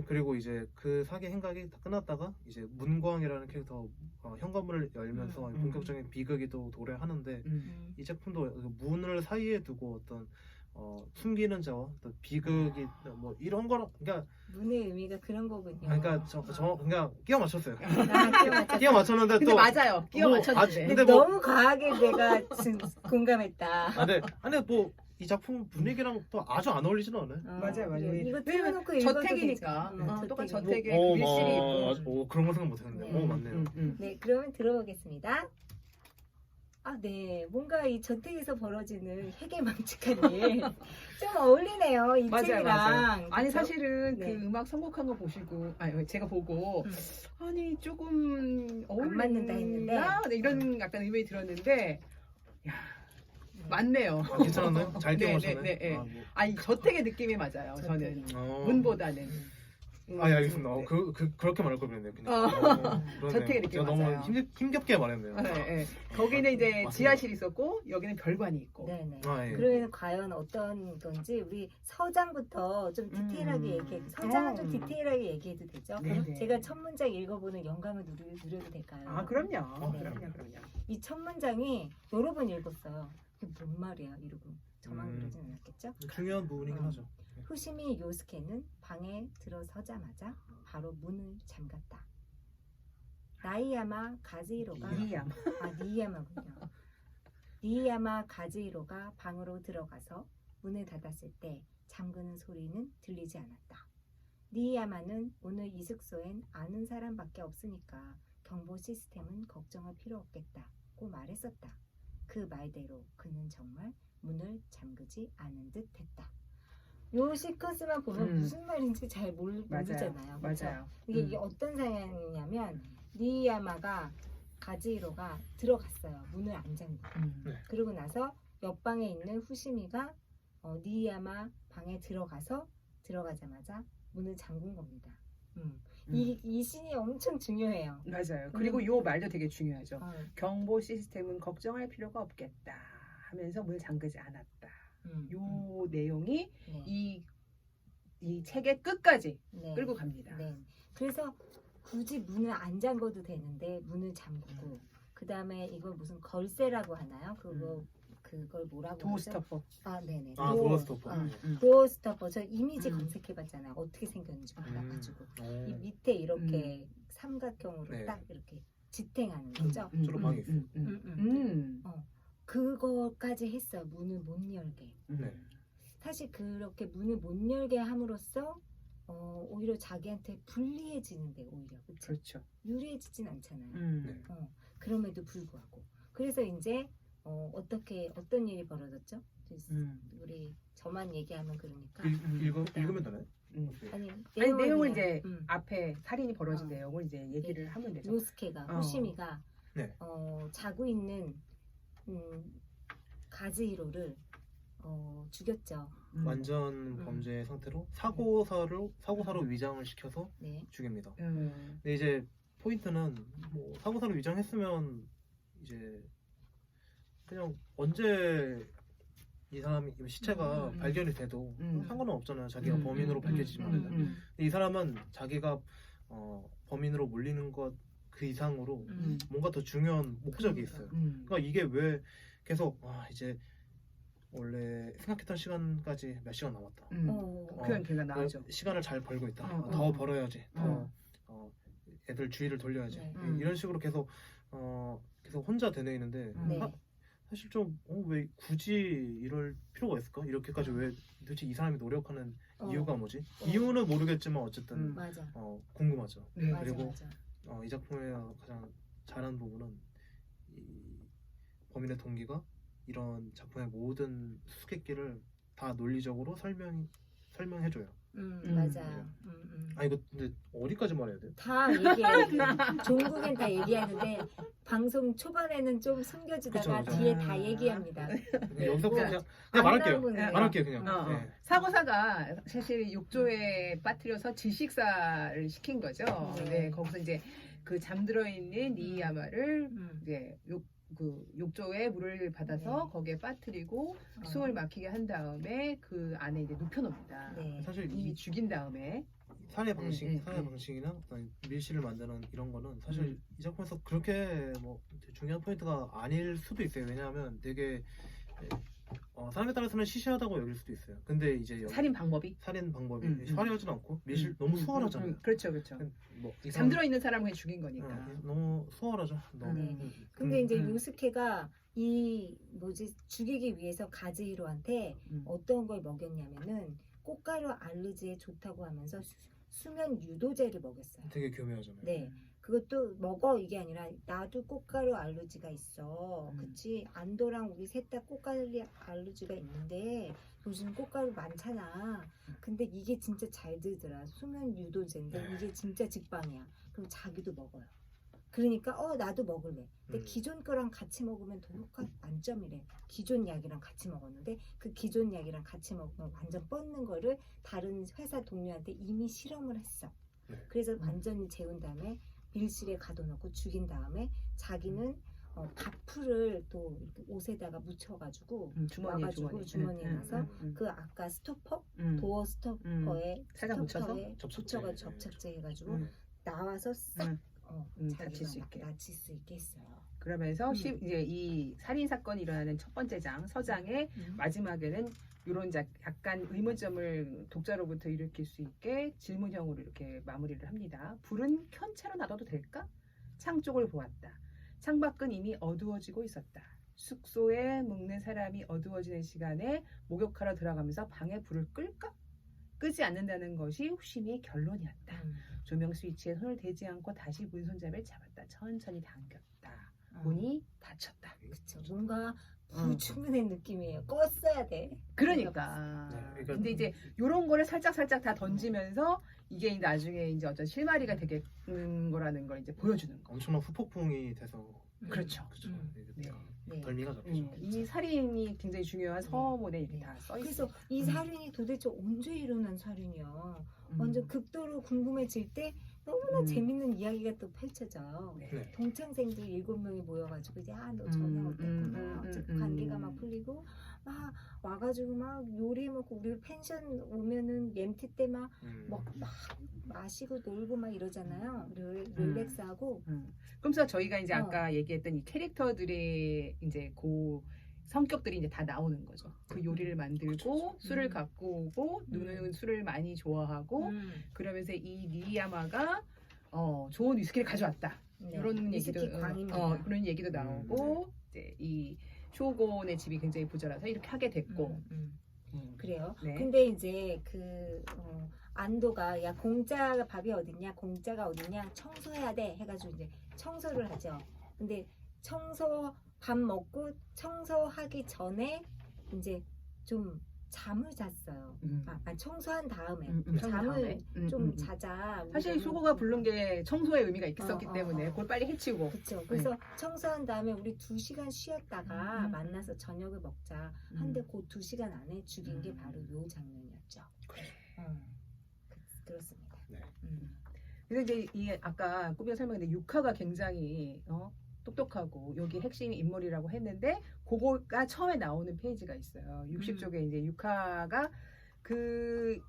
Speaker 3: 그리고 이제 그 사기 행각이 다 끝났다가 이제 문광이라는 캐릭터 현관문을 열면서 본격적인 비극이 또 도래하는데 이 작품도 문을 사이에 두고 어떤 숨기는 자와 또 비극이 뭐 이런 거랑 그러니까
Speaker 1: 문의 의미가 그런 거군요.
Speaker 3: 그러니까 저 그냥 끼워 맞췄어요.
Speaker 1: 끼워
Speaker 3: 맞췄는데
Speaker 2: 근데
Speaker 3: 또
Speaker 2: 맞아요. 끼워 맞췄는데.
Speaker 1: 근데 너무 과하게 내가 공감했다.
Speaker 3: 근데 뭐 이 작품 분위기랑 또 아주 안 어울리지는 않아요.
Speaker 2: 맞아요.
Speaker 1: 이거 틀어놓고 읽어도
Speaker 2: 저택이니까.
Speaker 1: 되죠.
Speaker 2: 똑같이 저택에 밀실이 있고.
Speaker 3: 그런 거 생각 못했는데. 맞네요.
Speaker 1: 네, 그러면 들어보겠습니다. 네. 뭔가 이 저택에서 벌어지는 회계망측한 일. 좀 어울리네요. 이 책이랑.
Speaker 2: 맞아요. 아니,
Speaker 1: 그쵸?
Speaker 2: 사실은
Speaker 1: 네.
Speaker 2: 그 음악 선곡한 거 보시고, 제가 보고, 아니, 조금
Speaker 1: 안 맞는다 했는데.
Speaker 2: 이런 약간 의문이 들었는데, 야, 맞네요.
Speaker 3: 괜찮았나요? 잘
Speaker 2: 네,
Speaker 3: 깨우셨나요?
Speaker 2: 네, 네, 네.
Speaker 3: 뭐.
Speaker 2: 아니 저택의 느낌이 맞아요. 저는 문보다는.
Speaker 3: 아, 예, 알겠습니다.
Speaker 2: 네.
Speaker 3: 그렇게 말할 걸 그랬네요. 그냥. 그러네요.
Speaker 2: 저택의 느낌
Speaker 3: 제가 너무
Speaker 2: 맞아요.
Speaker 3: 힘겹게 말했네요.
Speaker 2: 네, 네. 거기는 이제
Speaker 3: 맞습니다.
Speaker 2: 지하실이 있었고 여기는 별관이 있고.
Speaker 1: 네네.
Speaker 3: 아, 예.
Speaker 1: 그러면 과연 어떤 건지 우리 서장부터 좀 디테일하게 얘기해. 서장은 좀 디테일하게 얘기해도 되죠?
Speaker 2: 네네.
Speaker 1: 제가 첫 문장 읽어보는 영감을 누려도 될까요?
Speaker 2: 아 그럼요.
Speaker 1: 네.
Speaker 2: 그럼요.
Speaker 1: 이 첫 문장이 여러 번 읽었어요. 이게 뭔 말이야? 이러고 저만 그러진 않았겠죠?
Speaker 3: 중요한 부분이긴 하죠.
Speaker 1: 후시미 요스케는 방에 들어서자마자 바로 문을 잠갔다. 나이야마 가즈히로가 니이야마군요. 니이야마 가즈히로가 방으로 들어가서 문을 닫았을 때 잠그는 소리는 들리지 않았다. 니이야마는 오늘 이 숙소엔 아는 사람밖에 없으니까 경보 시스템은 걱정할 필요 없겠다고 말했었다. 그 말대로 그는 정말 문을 잠그지 않은 듯 했다. 요 시퀀스만 보면 무슨 말인지 잘 모르잖아요. 그렇죠?
Speaker 2: 맞아요.
Speaker 1: 이게 어떤 상황이냐면 니이야마가 가즈히로가 들어갔어요. 문을 안 잠그고.
Speaker 3: 네.
Speaker 1: 그러고 나서 옆방에 있는 후시미가 니이야마 방에 들어가자마자 문을 잠근 겁니다. 이 씬이 엄청 중요해요.
Speaker 2: 맞아요. 그리고 요 말도 되게 중요하죠.
Speaker 1: 어,
Speaker 2: 경보 시스템은 걱정할 필요가 없겠다 하면서 문을 잠그지 않았다. 요 내용이
Speaker 1: 네.
Speaker 2: 이 책의 끝까지
Speaker 1: 네.
Speaker 2: 끌고 갑니다.
Speaker 1: 네. 그래서 굳이 문을 안 잠궈도 되는데 문을 잠그고 그 다음에 이걸 무슨 걸쇠라고 하나요? 그걸 뭐라고 하죠?
Speaker 2: 도어스토퍼.
Speaker 1: 아, 네네.
Speaker 3: 도어스토퍼.
Speaker 1: 도어스토퍼. 저 이미지 검색해봤잖아요. 어떻게 생겼는지 몰라가지고 이 밑에 이렇게 삼각형으로
Speaker 3: 네.
Speaker 1: 딱 이렇게 지탱하는 거죠.
Speaker 3: 저런 방이 있어요.
Speaker 1: 그거까지 했어요. 문을 못 열게.
Speaker 3: 네.
Speaker 1: 사실 그렇게 문을 못 열게 함으로써 오히려 자기한테 불리해지는데 오히려
Speaker 2: 그렇죠.
Speaker 1: 유리해지진 않잖아요.
Speaker 3: 네.
Speaker 1: 그럼에도 불구하고 그래서 이제 어떤 일이 벌어졌죠? 우리 저만 얘기하면 그러니까
Speaker 3: 읽으면 되나요?
Speaker 1: 아니
Speaker 2: 내용을
Speaker 1: 그냥,
Speaker 2: 이제 앞에 살인이 벌어진
Speaker 1: 어.
Speaker 2: 내용을 이제 얘기를 하면 되죠.
Speaker 1: 요스케가 호시미가
Speaker 3: 네.
Speaker 1: 자고 있는 가즈히로를 죽였죠.
Speaker 3: 완전 범죄 상태로 사고사로 위장을 시켜서
Speaker 1: 네.
Speaker 3: 죽입니다. 근데 이제 포인트는 뭐 사고사로 위장했으면 이제 그냥 언제 이 사람이 시체가 발견이 돼도 상관은 없잖아요. 자기가 범인으로 밝혀지지만. 근데 이 사람은 자기가 범인으로 몰리는 것 그 이상으로 뭔가 더 중요한 목적이 있어요. 그러니까 이게 왜 계속 이제 원래 생각했던 시간까지 몇 시간 남았다.
Speaker 2: 그냥 걔가 나오죠.
Speaker 3: 시간을 잘 벌고 있다. 더 벌어야지. 더 애들 주의를 돌려야지.
Speaker 1: 네.
Speaker 3: 이런 식으로 계속 혼자 되뇌이는데
Speaker 1: 네.
Speaker 3: 사실 좀 왜 굳이 이럴 필요가 있을까? 이렇게까지 왜 도대체 이 사람이 노력하는 이유가 뭐지? 이유는 모르겠지만 어쨌든
Speaker 1: 맞아.
Speaker 3: 궁금하죠.
Speaker 2: 네.
Speaker 1: 맞아,
Speaker 3: 그리고
Speaker 1: 맞아.
Speaker 3: 이 작품의 가장 잘한 부분은 이 범인의 동기가 이런 작품의 모든 수수께끼를 다 논리적으로 설명해줘요.
Speaker 1: 맞아요.
Speaker 3: 이거 근데 어디까지 말해야 돼요?
Speaker 1: 다 얘기해야 돼. 종국엔 다 얘기하는데 방송 초반에는 좀 숨겨주다가
Speaker 3: 그쵸.
Speaker 1: 뒤에 다 얘기합니다.
Speaker 3: 여기서 그냥
Speaker 1: 안
Speaker 3: 말할게요.
Speaker 1: 나오는 거예요.
Speaker 3: 말할게요 그냥. 네.
Speaker 2: 사고사가 사실 욕조에 빠뜨려서 질식사를 시킨 거죠. 네, 거기서 이제 그 잠들어 있는 니이야마를 이제 욕조에 물을 받아서 거기에 빠뜨리고 숨을 막히게 한 다음에 그 안에 이제 눕혀놓습니다.
Speaker 1: 네.
Speaker 3: 사실
Speaker 2: 이미 죽인 다음에
Speaker 3: 살해 방식이나 어떤 밀실을 만드는 이런 거는 사실 이 작품에서 그렇게 뭐 중요한 포인트가 아닐 수도 있어요. 왜냐하면 되게 사람에 따라서는 시시하다고 여길 수도 있어요. 근데 이제
Speaker 2: 살인 방법이
Speaker 3: 화려하진 않고 밀실 너무 수월하잖아요.
Speaker 2: 그렇죠.
Speaker 3: 뭐
Speaker 2: 잠들어 있는 사람을 그냥 죽인 거니까.
Speaker 3: 너무 수월하죠.
Speaker 1: 네. 근데 이제 요스케가 죽이기 위해서 가즈히로한테 어떤 걸 먹였냐면은 꽃가루 알러지에 좋다고 하면서 수면 유도제를 먹였어요.
Speaker 3: 되게 교묘하잖아요.
Speaker 1: 네. 그것도 먹어 이게 아니라 나도 꽃가루 알러지가 있어. 그치? 안도랑 우리 셋 다 꽃가루 알러지가 있는데 요즘 꽃가루 많잖아. 근데 이게 진짜 잘 들더라. 수면 유도제인데 이게 진짜 직방이야. 그럼 자기도 먹어요. 그러니까 나도 먹을래. 근데
Speaker 3: 음.
Speaker 1: 기존 거랑 같이 먹으면 더 효과 만점이래. 기존 약이랑 같이 먹었는데 그 기존 약이랑 같이 먹으면 완전 뻗는 거를 다른 회사 동료한테 이미 실험을 했어.
Speaker 3: 네.
Speaker 1: 그래서 완전히 재운 다음에 밀실에 가둬놓고 죽인 다음에 자기는 밥풀을 또 이렇게 옷에다가 묻혀가지고 와가지고 주머니에 넣어서 그 아까 스토퍼 도어 스토퍼에
Speaker 2: 살짝 묻혀서
Speaker 1: 붙여가지고 접착제 해가지고 나와서 싹
Speaker 2: 다칠 수 있게
Speaker 1: 다칠 수 있게 했어요.
Speaker 2: 그러면서 이제 이 살인 사건이 일어나는 첫 번째 장 서장의 마지막에는 이런 약간 의문점을 독자로부터 일으킬 수 있게 질문형으로 이렇게 마무리를 합니다. 불은 켠 채로 놔둬도 될까? 창 쪽을 보았다. 창밖은 이미 어두워지고 있었다. 숙소에 묵는 사람이 어두워지는 시간에 목욕하러 들어가면서 방에 불을 끌까? 끄지 않는다는 것이 후심이의 결론이었다. 조명 스위치에 손을 대지 않고 다시 문 손잡이를 잡았다. 천천히 당겼다. 문이 닫혔다.
Speaker 1: 그쵸. 뭔가 불충분한 느낌이에요. 껐어야 돼.
Speaker 2: 그러니까.
Speaker 3: 네, 그러니까
Speaker 2: 근데 이제 이런 거를 살짝 다 던지면서 이게 나중에 이제 어떤 실마리가 되겠는 거라는 걸 이제 보여주는 거.
Speaker 3: 엄청난 후폭풍이 돼서
Speaker 2: 그렇죠.
Speaker 3: 그렇죠.
Speaker 1: 네.
Speaker 3: 덜미가 잡히죠.
Speaker 2: 이 살인이 굉장히 중요한 서문에 이렇게 다 써 있어요.
Speaker 1: 그래서 이 살인이 도대체 언제 일어난 살인이야? 완전 극도로 궁금해질 때 너무나 재밌는 이야기가 또 펼쳐져요.
Speaker 3: 네.
Speaker 1: 동창생들 7명이 모여가지고 이제 너 전에 어땠구나. 관계가 막 풀리고 막 와가지고 막 요리 먹고 우리 펜션 오면은 엠티 때 막 마시고 놀고 막 이러잖아요. 릴렉스하고.
Speaker 2: 그러면서 저희가 이제 아까 얘기했던 이 캐릭터들의 이제 그 성격들이 이제 다 나오는 거죠. 그 요리를 만들고 술을 갖고 오고 누누는 술을 많이 좋아하고 그러면서 이 니리야마가 좋은 위스키를 가져왔다.
Speaker 1: 네.
Speaker 2: 이런 얘기도
Speaker 1: 광입니다.
Speaker 2: 그런 얘기도 나오고 이제 이 쇼곤의 집이 굉장히 부자라서 이렇게 하게 됐고
Speaker 1: 그래요.
Speaker 2: 네.
Speaker 1: 근데 이제 안도가 야 공짜가 밥이 어딨냐 공짜가 어딨냐 청소해야 돼 해가지고 이제 청소를 하죠. 근데 밥 먹고 청소하기 전에 이제 좀 잠을 잤어요. 청소한 다음에 잠을 좀 자자.
Speaker 2: 사실 쇼고가 부른 게 청소의 의미가 있었기 때문에 그걸 빨리 해치우고.
Speaker 1: 그렇죠. 그래서 청소한 다음에 우리 2시간 쉬었다가 만나서 저녁을 먹자. 한데 그 2시간 안에 죽인 게 바로 요 장면이었죠. 그렇습니다.
Speaker 3: 네.
Speaker 2: 근데 이제 이 아까 꾸비가 설명했는데 유카가 굉장히 똑똑하고 여기 핵심 인물이라고 했는데 그거가 처음에 나오는 페이지가 있어요. 60쪽에 이제 유카가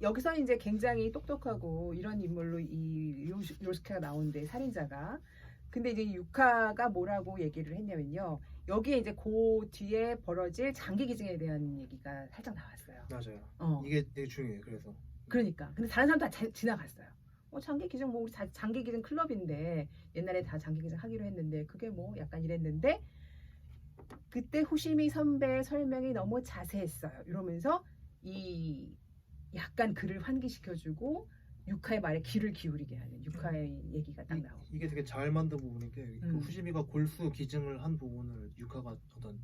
Speaker 2: 여기서 이제 굉장히 똑똑하고 이런 인물로 이 요스케가 나오는데 살인자가 근데 이제 유카가 뭐라고 얘기를 했냐면요. 여기에 이제 그 뒤에 벌어질 장기 기증에 대한 얘기가 살짝 나왔어요.
Speaker 3: 맞아요. 이게 되게 중요해요. 그래서
Speaker 2: 그러니까 근데 다른 사람 다 지나갔어요. 장기 기증 우리 장기 기증 클럽인데 옛날에 다 장기 기증 하기로 했는데 그게 약간 이랬는데 그때 후시미 선배의 설명이 너무 자세했어요. 이러면서 이 약간 그를 환기시켜주고 유카의 말에 귀를 기울이게 하는 유카의 얘기가 딱 나오고
Speaker 3: 이게 되게 잘 만든 부분인 게 그 후시미가 골수 기증을 한 부분을 유카가 어떤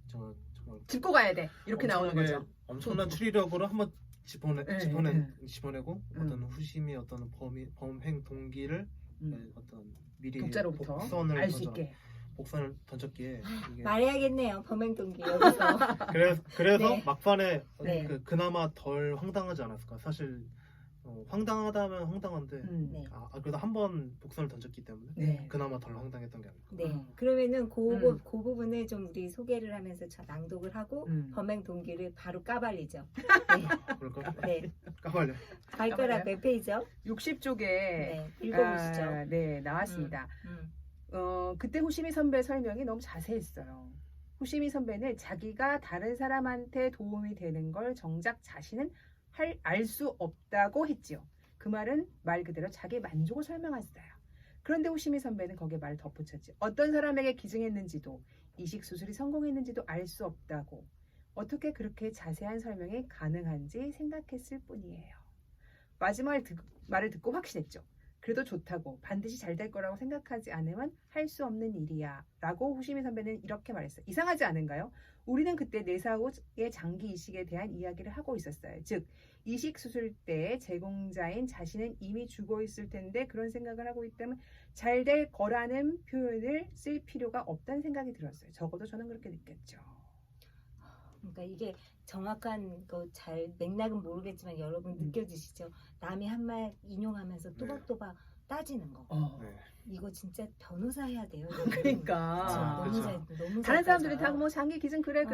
Speaker 3: 정말
Speaker 2: 짚고 가야 돼 이렇게 나오는 거죠.
Speaker 3: 엄청난 추리력으로 한번 집어내고 어떤 후심이 어떤 범행 동기를 어떤 미리
Speaker 2: 독자로부터
Speaker 3: 알 수 있게 복선을 던졌기에
Speaker 1: 말해야겠네요. 범행 동기 여기서.
Speaker 3: 그래서
Speaker 1: 네.
Speaker 3: 막판에
Speaker 1: 네.
Speaker 3: 그나마 덜 황당하지 않았을까. 사실 황당하다면 황당한데
Speaker 1: 네.
Speaker 3: 그래도 한 번 복선을 던졌기 때문에 그나마 덜 황당했던 게 아닐까.
Speaker 1: 네. 그러면은 그 부분을 좀 우리 소개를 하면서 낭독을 하고 범행 동기를 바로 까발리죠. 네.
Speaker 3: 그럴까?
Speaker 1: 네.
Speaker 3: 까발려.
Speaker 1: 발가락 몇 페이지죠?
Speaker 2: 60쪽에
Speaker 1: 네. 읽어보시죠.
Speaker 2: 네, 나왔습니다. 그때 후시미 선배 설명이 너무 자세했어요. 후시미 선배는 자기가 다른 사람한테 도움이 되는 걸 정작 자신은 알 수 없다고 했지요. 그 말은 말 그대로 자기 만족을 설명했어요. 그런데 후시미 선배는 거기에 말을 덧붙였지. 어떤 사람에게 기증했는지도 이식 수술이 성공했는지도 알 수 없다고. 어떻게 그렇게 자세한 설명이 가능한지 생각했을 뿐이에요. 마지막 말을 듣고 확신했죠. 그래도 좋다고 반드시 잘 될 거라고 생각하지 않으면 할 수 없는 일이야 라고 후시미 선배는 이렇게 말했어요. 이상하지 않은가요? 우리는 그때 뇌사후의 장기 이식에 대한 이야기를 하고 있었어요. 즉 이식 수술 때 제공자인 자신은 이미 죽어 있을 텐데 그런 생각을 하고 있다면 잘 될 거라는 표현을 쓸 필요가 없다는 생각이 들었어요. 적어도 저는 그렇게 느꼈죠.
Speaker 1: 그러니까 이게 정확한 거 잘 맥락은 모르겠지만 여러분 느껴지시죠? 남이 한 말 인용하면서 또박또박 따지는 거.
Speaker 3: 네.
Speaker 1: 이거 진짜 변호사 해야 돼요.
Speaker 2: 그러니까
Speaker 1: 너무 잘, 너무
Speaker 2: 다른
Speaker 1: 잘
Speaker 2: 사람들이
Speaker 1: 따져요.
Speaker 2: 다 뭐 장기 기증 그래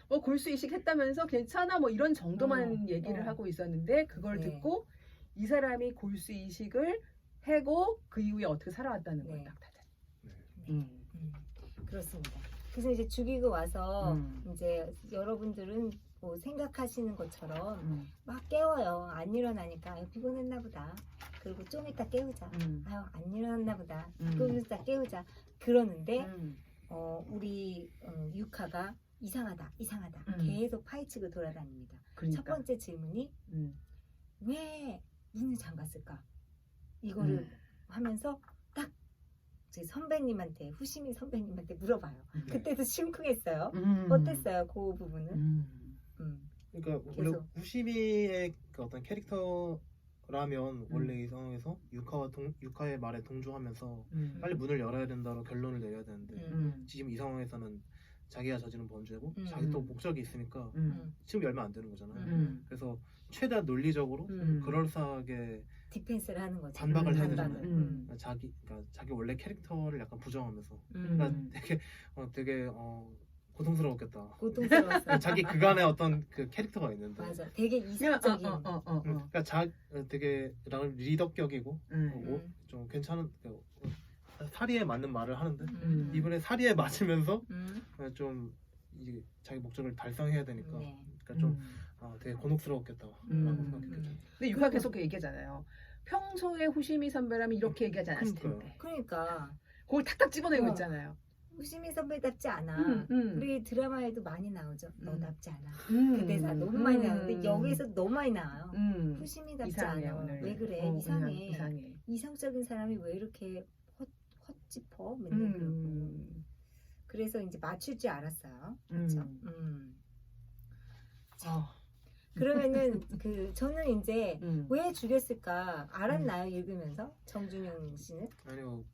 Speaker 2: 뭐 골수 이식했다면서 괜찮아 뭐 이런 정도만 얘기를 하고 있었는데 그걸
Speaker 1: 네.
Speaker 2: 듣고 이 사람이 골수 이식을 하고 그 이후에 어떻게 살아왔다는 걸
Speaker 1: 네.
Speaker 2: 딱 다져.
Speaker 1: 네. 그렇습니다. 그래서 이제 죽이고 와서 이제 여러분들은 뭐 생각하시는 것처럼 막 깨워요. 안 일어나니까 아유, 피곤했나 보다. 그리고 좀 이따 깨우자. 아유 안 일어났나 보다. 좀 이따 깨우자. 그러는데 우리 유카가 이상하다. 계속 파헤치고 돌아다닙니다.
Speaker 2: 그러니까.
Speaker 1: 첫 번째 질문이 왜 문을 잠갔을까? 이거를 하면서 딱 제 선배님한테 후시미 선배님한테 물어봐요. 그때도 심쿵했어요. 어땠어요? 그 부분은?
Speaker 3: 그러니까 원래
Speaker 1: 계속.
Speaker 3: 후시미의 그 어떤 캐릭터라면 원래 이 상황에서 유카의 말에 동조하면서 빨리 문을 열어야 된다로 결론을 내려야 되는데 지금 이 상황에서는 자기가 저지른 범죄고 자기 또 목적이 있으니까 지금 열면 안 되는 거잖아요. 그래서 최대한 논리적으로 그럴싸하게
Speaker 1: 디펜스를 하는 거죠.
Speaker 3: 반박을 해야
Speaker 1: 반박을.
Speaker 3: 되잖아요. 그러니까 자기 원래 캐릭터를 약간 부정하면서 그러니까 되게 고통스러웠겠다.
Speaker 1: 고통스러웠어요.
Speaker 3: 자기 그간의 어떤 그 캐릭터가 있는데
Speaker 1: 맞아. 되게 이상적인.
Speaker 3: 그러니까 되게 리더격이고 좀 괜찮은 사리에 맞는 말을 하는데 이번에 사리에 맞으면서 좀 이게 자기 목적을 달성해야 되니까
Speaker 1: 네.
Speaker 3: 그러니까 좀 되게 곤혹스러웠겠다라고 생각했죠.
Speaker 2: 근데 유카 계속 그 얘기하잖아요. 평소에 후시미 선배라면 이렇게 얘기하지 않았을 텐데.
Speaker 1: 그러니까
Speaker 2: 그걸 탁탁 집어내고 있잖아요.
Speaker 1: 후시미 선배답지 않아. 우리 드라마에도 많이 나오죠. 너답지 않아. 그 대사 너무 많이 나오는데 여기서 너무 많이 나와요. 후시미답지
Speaker 2: 이상해,
Speaker 1: 않아.
Speaker 2: 오늘.
Speaker 1: 왜 그래? 이상해.
Speaker 2: 이상해.
Speaker 1: 이성적인 사람이 왜 이렇게 헛짚어? 맨날 그러고. 그래서 이제 맞출 줄 알았어요. 그렇죠? 그러면은 저는 이제 왜 죽였을까 알았나요? 읽으면서 정준영 씨는?
Speaker 3: 아니요.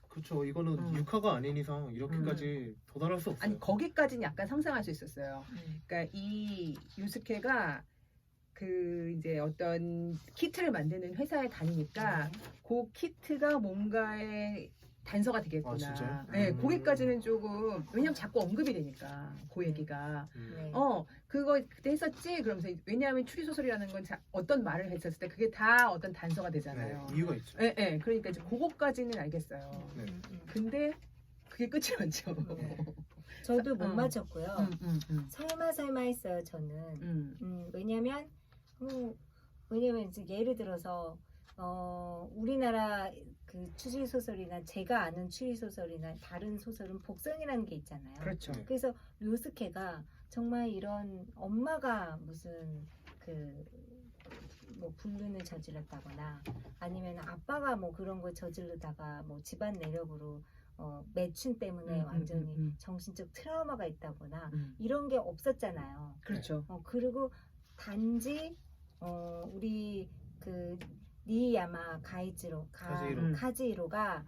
Speaker 3: 그렇죠. 이거는 유카가 아닌 이상 이렇게까지 도달할 수 없어요.
Speaker 2: 아니 거기까지는 약간 상상할 수 있었어요. 그러니까 이 유스케가 그 이제 어떤 키트를 만드는 회사에 다니니까 그 키트가 뭔가의 단서가 되겠구나.
Speaker 3: 진짜요?
Speaker 2: 네, 거기까지는 조금 왜냐면 자꾸 언급이 되니까 그 얘기가 그거 그때 했었지 그러면서 왜냐하면 추리 소설이라는 건 어떤 말을 했었을 때 그게 다 어떤 단서가 되잖아요.
Speaker 3: 네, 이유가 있죠.
Speaker 2: 네, 그러니까 이제 그거까지는 알겠어요. 근데 그게 끝이었죠.
Speaker 1: 저도 못 맞췄고요. 설마 했어요. 저는 왜냐면 이제 예를 들어서 우리나라 그 추리 소설이나 제가 아는 추리 소설이나 다른 소설은 복선이라는 게 있잖아요.
Speaker 2: 그렇죠.
Speaker 1: 그래서 료스케가 정말 이런 엄마가 무슨 뭐 불륜을 저질렀다거나 아니면 아빠가 뭐 그런 걸 저지르다가 뭐 집안 내력으로 매춘 때문에 완전히 정신적 트라우마가 있다거나 이런 게 없었잖아요.
Speaker 2: 그렇죠.
Speaker 1: 그리고 단지 우리 니야마 카즈이로가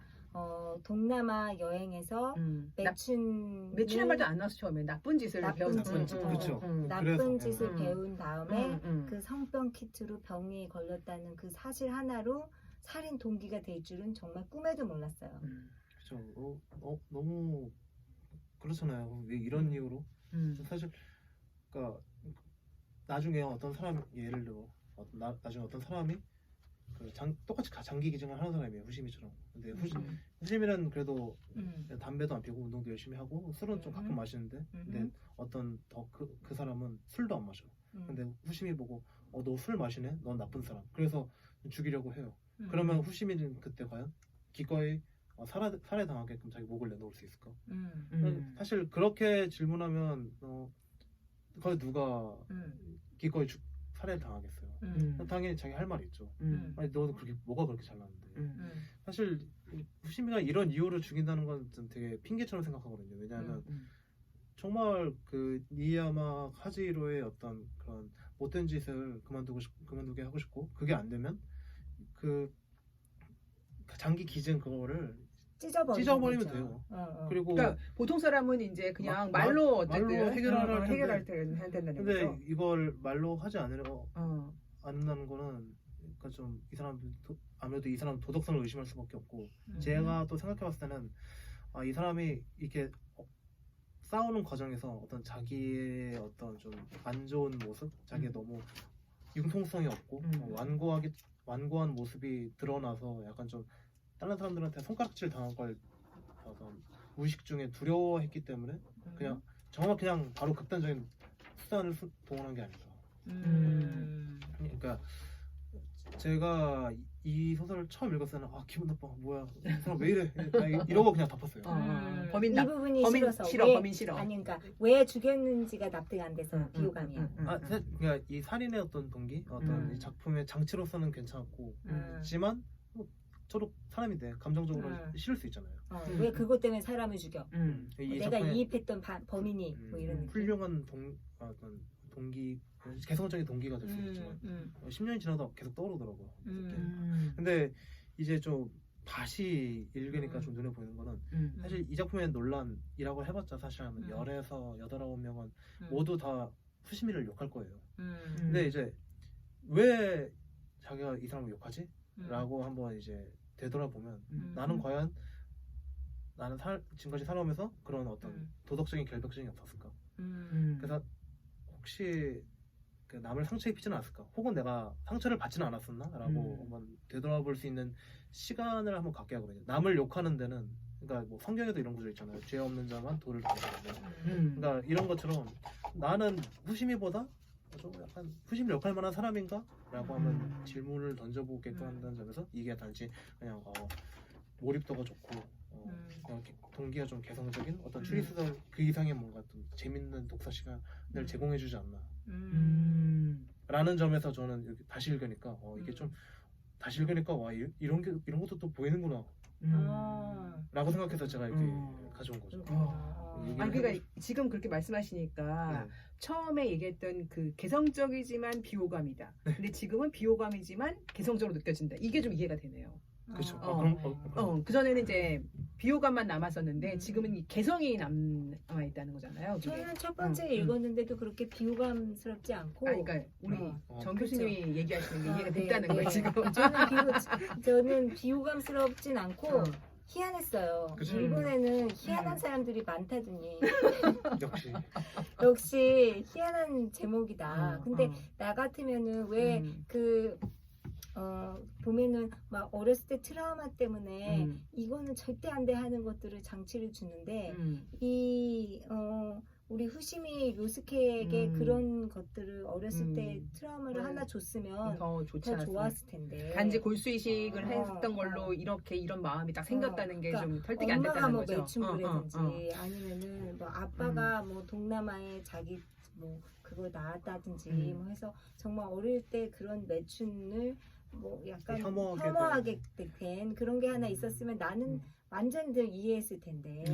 Speaker 1: 동남아 여행에서 매춘의
Speaker 2: 말도 안 나왔어 처음에 나쁜 짓을 배웠죠.
Speaker 3: 그렇죠.
Speaker 1: 나쁜 짓을 배운 다음에 그 성병 키트로 병이 걸렸다는 그 사실 하나로 살인 동기가 될 줄은 정말 꿈에도 몰랐어요.
Speaker 3: 그렇죠. 너무 그렇잖아요. 왜 이런 이유로 사실 그러니까 나중에 어떤 사람 예를 들어 나중에 어떤 사람이 똑같이 장기 기증을 하는 사람이에요. 후시미처럼. 근데 후시미는 그래도 담배도 안 피우고 운동도 열심히 하고 술은 좀 가끔 마시는데 근데 어떤 그 사람은 술도 안 마셔. 근데 후시미 보고 너 술 마시네? 넌 나쁜 사람. 그래서 죽이려고 해요. 그러면 후시미는 그때 과연 기꺼이 살해당하게끔 자기 목을 내놓을 수 있을까? 사실 그렇게 질문하면 거기 누가 기꺼이 살해를 당하겠어요.
Speaker 1: 음.
Speaker 3: 당연히 자기 할 말이 있죠. 아니 너도 그렇게 뭐가 그렇게 잘났는데. 사실 후시미가 이런 이유로 죽인다는 건 좀 되게 핑계처럼 생각하거든요. 왜냐하면 정말 그 니야마 카즈히로의 어떤 그런 못된 짓을 그만두게 하고 싶고 그게 안 되면 그 장기 기증 그거를 찢어버리면
Speaker 1: 거죠.
Speaker 3: 돼요.
Speaker 1: 그리고
Speaker 2: 그러니까 보통 사람은 이제 그냥 말로 어쨌든
Speaker 3: 말로
Speaker 2: 해결할 때 해야 된다는
Speaker 3: 근데
Speaker 2: 거죠.
Speaker 3: 이걸 말로 하지 않으려고 않는다는 거는 그러니까 좀 이 사람 아무래도 이 사람 도덕성을 의심할 수밖에 없고 제가 또 생각해봤을 때는 이 사람이 이렇게 싸우는 과정에서 어떤 자기의 어떤 좀 안 좋은 모습, 자기의 너무 융통성이 없고 완고한 모습이 드러나서 약간 좀 다른 사람들한테 손가락질 당한 걸 어떤 무의식 중에 두려워했기 때문에 그냥 정말 그냥 바로 극단적인 수단을 동원한 게 아닌가. 그러니까 제가 이 소설을 처음 읽었을 때는 기분 나빠 뭐야 이 사람 왜 이래 이러고 그냥 덮었어요.
Speaker 2: 범인
Speaker 1: 이 부분이 싫어서
Speaker 2: 범인 싫어.
Speaker 1: 아니 그러니까 왜 죽였는지가 납득이 안 돼서 비호감이야.
Speaker 3: 그러니까 이 살인의 어떤 동기, 어떤 이 작품의 장치로서는 괜찮았고, 하지만 저도 사람인데 감정적으로 싫을 수 있잖아요.
Speaker 1: 왜 그것 때문에 사람을 죽여? 내가 이입했던 범인이 뭐 이런 느낌.
Speaker 3: 훌륭한 어떤 동기, 개성적인 동기가 될 수 있지만 10년이 지나도 계속 떠오르더라고요. 근데 이제 좀 다시 읽으니까 좀 눈에 보이는 거는 사실 이 작품의 논란이라고 해봤자 사실 한 10에서 8, 9명은 모두 다 후시미를 욕할 거예요. 근데 이제 왜 자기가 이 사람을 욕하지? 라고 한번 이제 되돌아보면 나는 과연 지금까지 살아오면서 그런 어떤 도덕적인 결벽증이 없었을까? 그래서 혹시 그 남을 상처 입히지는 않았을까? 혹은 내가 상처를 받지는 않았었나? 라고 한번 되돌아볼 수 있는 시간을 한번 갖게 하거든요. 남을 욕하는 데는 그러니까 뭐 성경에도 이런 구절 있잖아요. 죄 없는 자만 돌을 던지는. 그러니까 이런 것처럼 나는 후시미보다 좀 약간 후시미를 욕할 만한 사람인가? 라고 한번 질문을 던져보게끔 한다는 점에서 이게 단지 그냥 몰입도가 좋고 그냥 동기가 좀 개성적인 어떤 추리소설 그 이상의 뭔가 좀 재밌는 독서 시간을 제공해주지 않나 라는 점에서 저는 이렇게 다시 읽으니까 이게 좀 다시 읽으니까 와 이런 것도 또 보이는구나 라고 생각해서 제가 이렇게 가져온 거죠.
Speaker 2: 아니 그러니까 지금 그렇게 말씀하시니까 처음에 얘기했던 그 개성적이지만 비호감이다. 근데 지금은 비호감이지만 개성적으로 느껴진다. 이게 좀 이해가 되네요.
Speaker 3: 그렇죠.
Speaker 2: 그 전에는 이제 비호감만 남았었는데 지금은 이 개성이 남아 있다는 거잖아요. 그게.
Speaker 1: 저는 첫 번째 읽었는데도 그렇게 비호감스럽지 않고.
Speaker 2: 그러니까 우리 정 교수님이
Speaker 1: 그렇죠.
Speaker 2: 얘기하시는 게 이해가 됐다는 거예요 지금.
Speaker 1: 저는 비호감스럽진 않고 희한했어요.
Speaker 3: 그치.
Speaker 1: 일본에는 희한한 사람들이 많다더니
Speaker 3: 역시
Speaker 1: 역시 희한한 제목이다. 근데 나 같으면은 왜 보면은 막 어렸을 때 트라우마 때문에 이거는 절대 안 돼 하는 것들을 장치를 주는데 우리 후시미 요스케에게 그런 것들을 어렸을 때 트라우마를 하나 줬으면
Speaker 2: 더
Speaker 1: 좋았을 텐데.
Speaker 2: 단지 골수이식을 했던 걸로 이런 마음이 딱 생겼다는 게 좀 설득이 안
Speaker 1: 엄마가
Speaker 2: 됐다는
Speaker 1: 뭐
Speaker 2: 거죠.
Speaker 1: 매춘부라든지 아니면은 뭐 아빠가 뭐 동남아에 자기 뭐 그걸 낳았다든지 뭐 해서 정말 어릴 때 그런 매춘을 뭐 약간 혐오하게 된 그런 게 하나 있었으면 나는 완전 더 이해했을 텐데.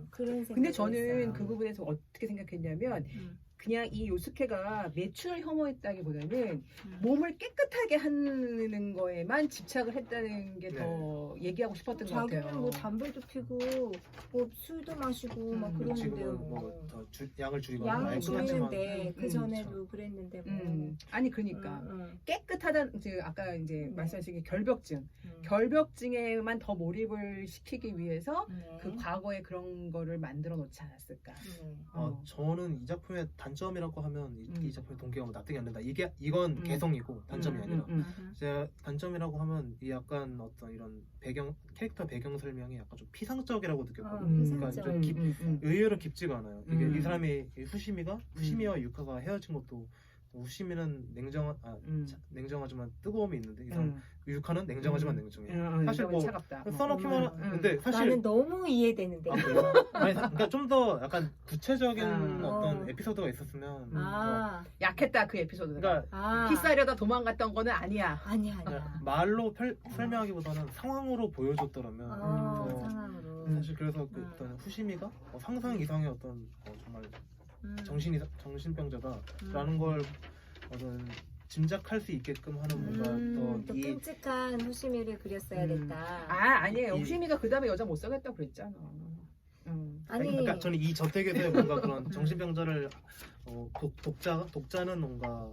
Speaker 1: 그런 생각.
Speaker 2: 근데 저는 그 부분에서 어떻게 생각했냐면 그냥 이 요스케가 매춘을 혐오했다기보다는 몸을 깨끗하게 하는 거에만 집착을 했다는 게 더 얘기하고 싶었던 것 같아요.
Speaker 1: 자기는 뭐 담배도 피고 뭐 술도 마시고 막 그러는데요.
Speaker 3: 뭐더 양을 줄이거나
Speaker 1: 양을 줄이는데 그 전에도 그랬는데 뭐.
Speaker 2: 아니 그러니까 깨끗하다 이제 아까 이제 말씀하신 게 결벽증에만 더 몰입을 시키기 위해서 그 과거에 그런 거를 만들어 놓지 않았을까.
Speaker 3: 저는 이 작품의 단점이라고 하면 이 작품의 동기가 납득이 안 된다. 이건 개성이고 단점이 아니라 제가 단점이라고 하면 이 약간 어떤 이런 캐릭터 배경 설명이 약간 좀 피상적이라고 느꼈거든요. 그러니까 좀 의외로 깊지가 않아요. 이게 이 사람이 후시미와 유카가 헤어진 것도 우시미는 냉정하지만 뜨거움이 있는데 유카는 냉정하지만 냉정해. 사실 뭐
Speaker 2: 차갑다.
Speaker 3: 써놓기만 근데 사실
Speaker 1: 나는 너무 이해되는데.
Speaker 3: 아니 그러니까 좀 더 약간 구체적인 어떤 에피소드가 있었으면
Speaker 2: 약했다 그 에피소드가.
Speaker 3: 그러니까
Speaker 2: 키스하려다 도망갔던 거는 아니야.
Speaker 1: 아니야.
Speaker 3: 말로 설명하기보다는 상황으로 보여줬더라면
Speaker 1: 상황으로.
Speaker 3: 사실 그래서 그 어떤 후시미가 상상 이상의 어떤 정말 정신병자다라는 걸 어떤 짐작할 수 있게끔 하는 뭔가
Speaker 1: 또 끔찍한 후시미를 그렸어야 됐다.
Speaker 2: 아니에요. 후시미가 그 다음에 여자 못 사겠다고 그랬잖아.
Speaker 1: 아니
Speaker 3: 그러니까 저는 이 저택에서의 뭔가 그런 정신병자를 독자는 뭔가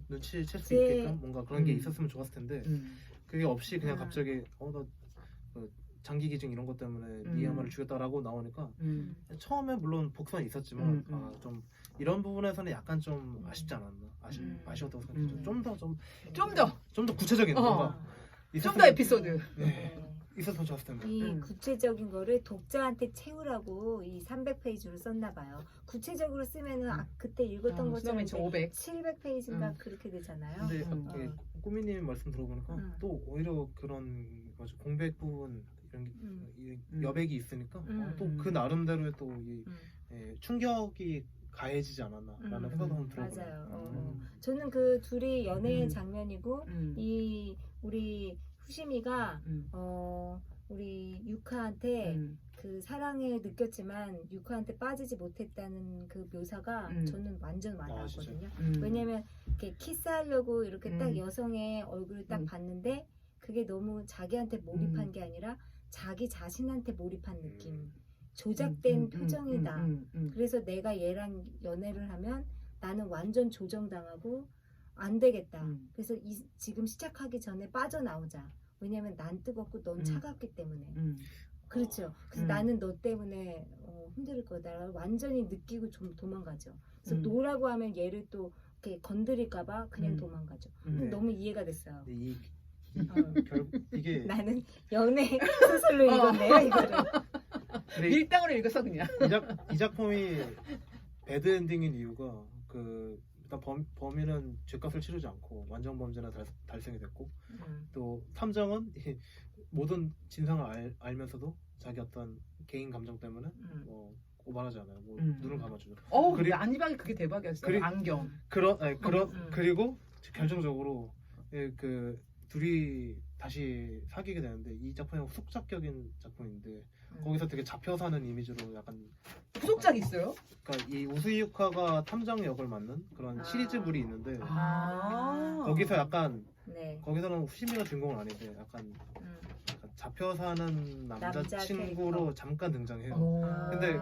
Speaker 3: 눈치챌 수 있게끔 뭔가 그런 게 있었으면 좋았을 텐데 그게 없이 그냥 갑자기 나 장기 기증 이런 것 때문에 니야마를 죽였다라고 나오니까 처음에 물론 복선이 있었지만 좀 이런 부분에서는 약간 좀 아쉽지 않았나 아쉬웠다고 생각해요. 좀 더 구체적인 뭔가
Speaker 2: 좀 더 에피소드
Speaker 3: 있었으면 좋았을 텐데
Speaker 1: 이 구체적인 거를 독자한테 채우라고 이 300페이지로 썼나 봐요. 구체적으로 쓰면은 그때 읽었던 것처럼 700페이지인가 그렇게 되잖아요.
Speaker 3: 근데 꾸미님 말씀 들어보니까 또 오히려 그런 공백 부분 이런 여백이 있으니까 또 그 나름대로의 또 이 충격이 가해지지 않았나라는 생각도 한번 들어보네요.
Speaker 1: 맞아요. 저는 그 둘이 연애 장면이고 이 우리 후시미가 우리 유카한테 그 사랑에 느꼈지만 유카한테 빠지지 못했다는 그 묘사가 저는 완전 와닿았거든요. 왜냐면 이렇게 키스하려고 이렇게 딱 여성의 얼굴을 딱 봤는데 그게 너무 자기한테 몰입한 게 아니라 자기 자신한테 몰입한 느낌. 조작된 표정이다. 그래서 내가 얘랑 연애를 하면 나는 완전 조정당하고 안 되겠다. 그래서 지금 시작하기 전에 빠져나오자. 왜냐면 난 뜨겁고 넌 차갑기 때문에. 그렇죠. 그래서 나는 너 때문에 힘들 거다. 완전히 느끼고 좀 도망가죠. 그래서 노라고 하면 얘를 또 이렇게 건드릴까봐 그냥 도망가죠. 너무 이해가 됐어요.
Speaker 3: 이게
Speaker 1: 나는 연애 소설로 읽었네요 이거를.
Speaker 2: 밀당으로 읽었어 그냥.
Speaker 3: 이 작품이 배드 엔딩인 이유가 일단 범인은 죄값을 치르지 않고 완전 범죄나 달성이 됐고 또 탐정은 모든 진상을 알면서도 자기 어떤 개인 감정 때문에 고발하지 않아요. 눈을 감아주죠.
Speaker 2: 그리고 안니방이 그게 대박이었어요. 안경.
Speaker 3: 그리고 결정적으로 그 둘이 다시 사귀게 되는데 이 작품이 후속작격인 작품인데 거기서 되게 잡혀 사는 이미지로 약간
Speaker 2: 후속작이 있어요?
Speaker 3: 그러니까 이 우스이 유카가 탐정 역을 맡는 그런 시리즈물이 있는데 거기서 약간 거기서는 후시미가 주인공은 아닌데 약간 잡혀 사는 남자친구로 잠깐 등장해요. 근데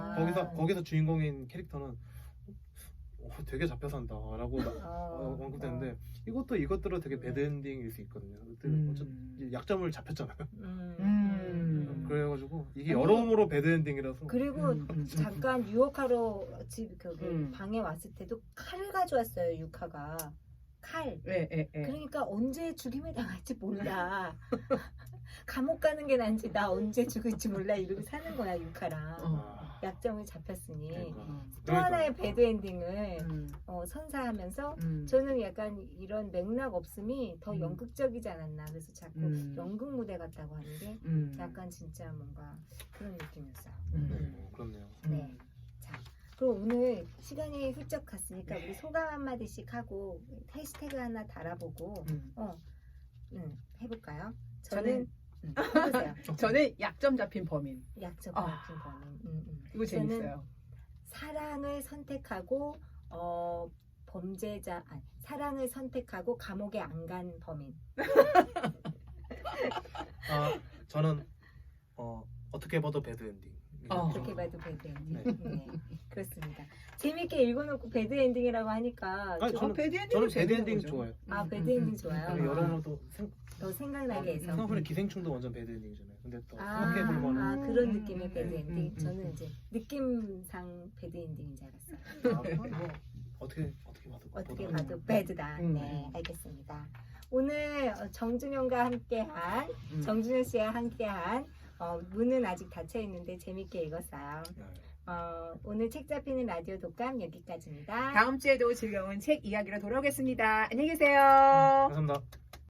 Speaker 3: 거기서 주인공인 캐릭터는 되게 잡혀 산다라고 언급되는데 이것대로 되게 배드엔딩일 수 있거든요. 어쨌든 약점을 잡혔잖아요. 그래가지고 이게 여러모로 배드엔딩이라서.
Speaker 1: 그리고 잠깐 유혹하러 집 방에 왔을 때도 칼 가져왔어요. 유카가 칼. 그러니까 언제 죽임을 당할지 몰라. 감옥 가는 게 난지 나 언제 죽을지 몰라 이러고 사는 거야 유카랑. 약점을 잡혔으니 또 하나의 배드엔딩을 선사하면서 저는 약간 이런 맥락 없음이 더 연극적이지 않았나. 그래서 자꾸 연극 무대 같다고 하는데 약간 진짜 뭔가 그런 느낌이었어요.
Speaker 3: 그렇네요.
Speaker 1: 네. 자, 그럼 오늘 시간이 훌쩍 갔으니까 우리 소감 한마디씩 하고 해시태그 하나 달아보고 해볼까요? 저는 해보세요.
Speaker 2: 저는 약점 잡힌 범인.
Speaker 1: 약점 잡힌 범인.
Speaker 2: 이거 재밌어요.
Speaker 1: 사랑을 선택하고 사랑을 선택하고 감옥에 안 간 범인.
Speaker 3: 저는 어떻게 봐도 배드엔딩.
Speaker 1: 어떻게 봐도 배드엔딩. 네. 그렇습니다. 재밌게 읽어놓고 배드엔딩이라고 하니까
Speaker 3: 저는 배드엔딩 좋아요.
Speaker 1: 배드엔딩 좋아요.
Speaker 3: 여러모로
Speaker 1: 더 생각나게 해서.
Speaker 3: 생각보다 기생충도 완전 배드엔딩이잖아요. 근데 또 생각해볼 만한
Speaker 1: 그런 느낌의 배드엔딩. 저는 이제 느낌상 배드엔딩인 줄 알았어요.
Speaker 3: 어떻게
Speaker 1: 봐도 배드다. 네, 알겠습니다. 오늘 정준영과 함께한 정준영 씨와 함께한 문은 아직 닫혀 있는데 재밌게 읽었어요. 오늘 책 잡히는 라디오 독감 여기까지입니다.
Speaker 2: 다음 주에도 즐거운 책 이야기로 돌아오겠습니다. 안녕히 계세요.
Speaker 3: 감사합니다.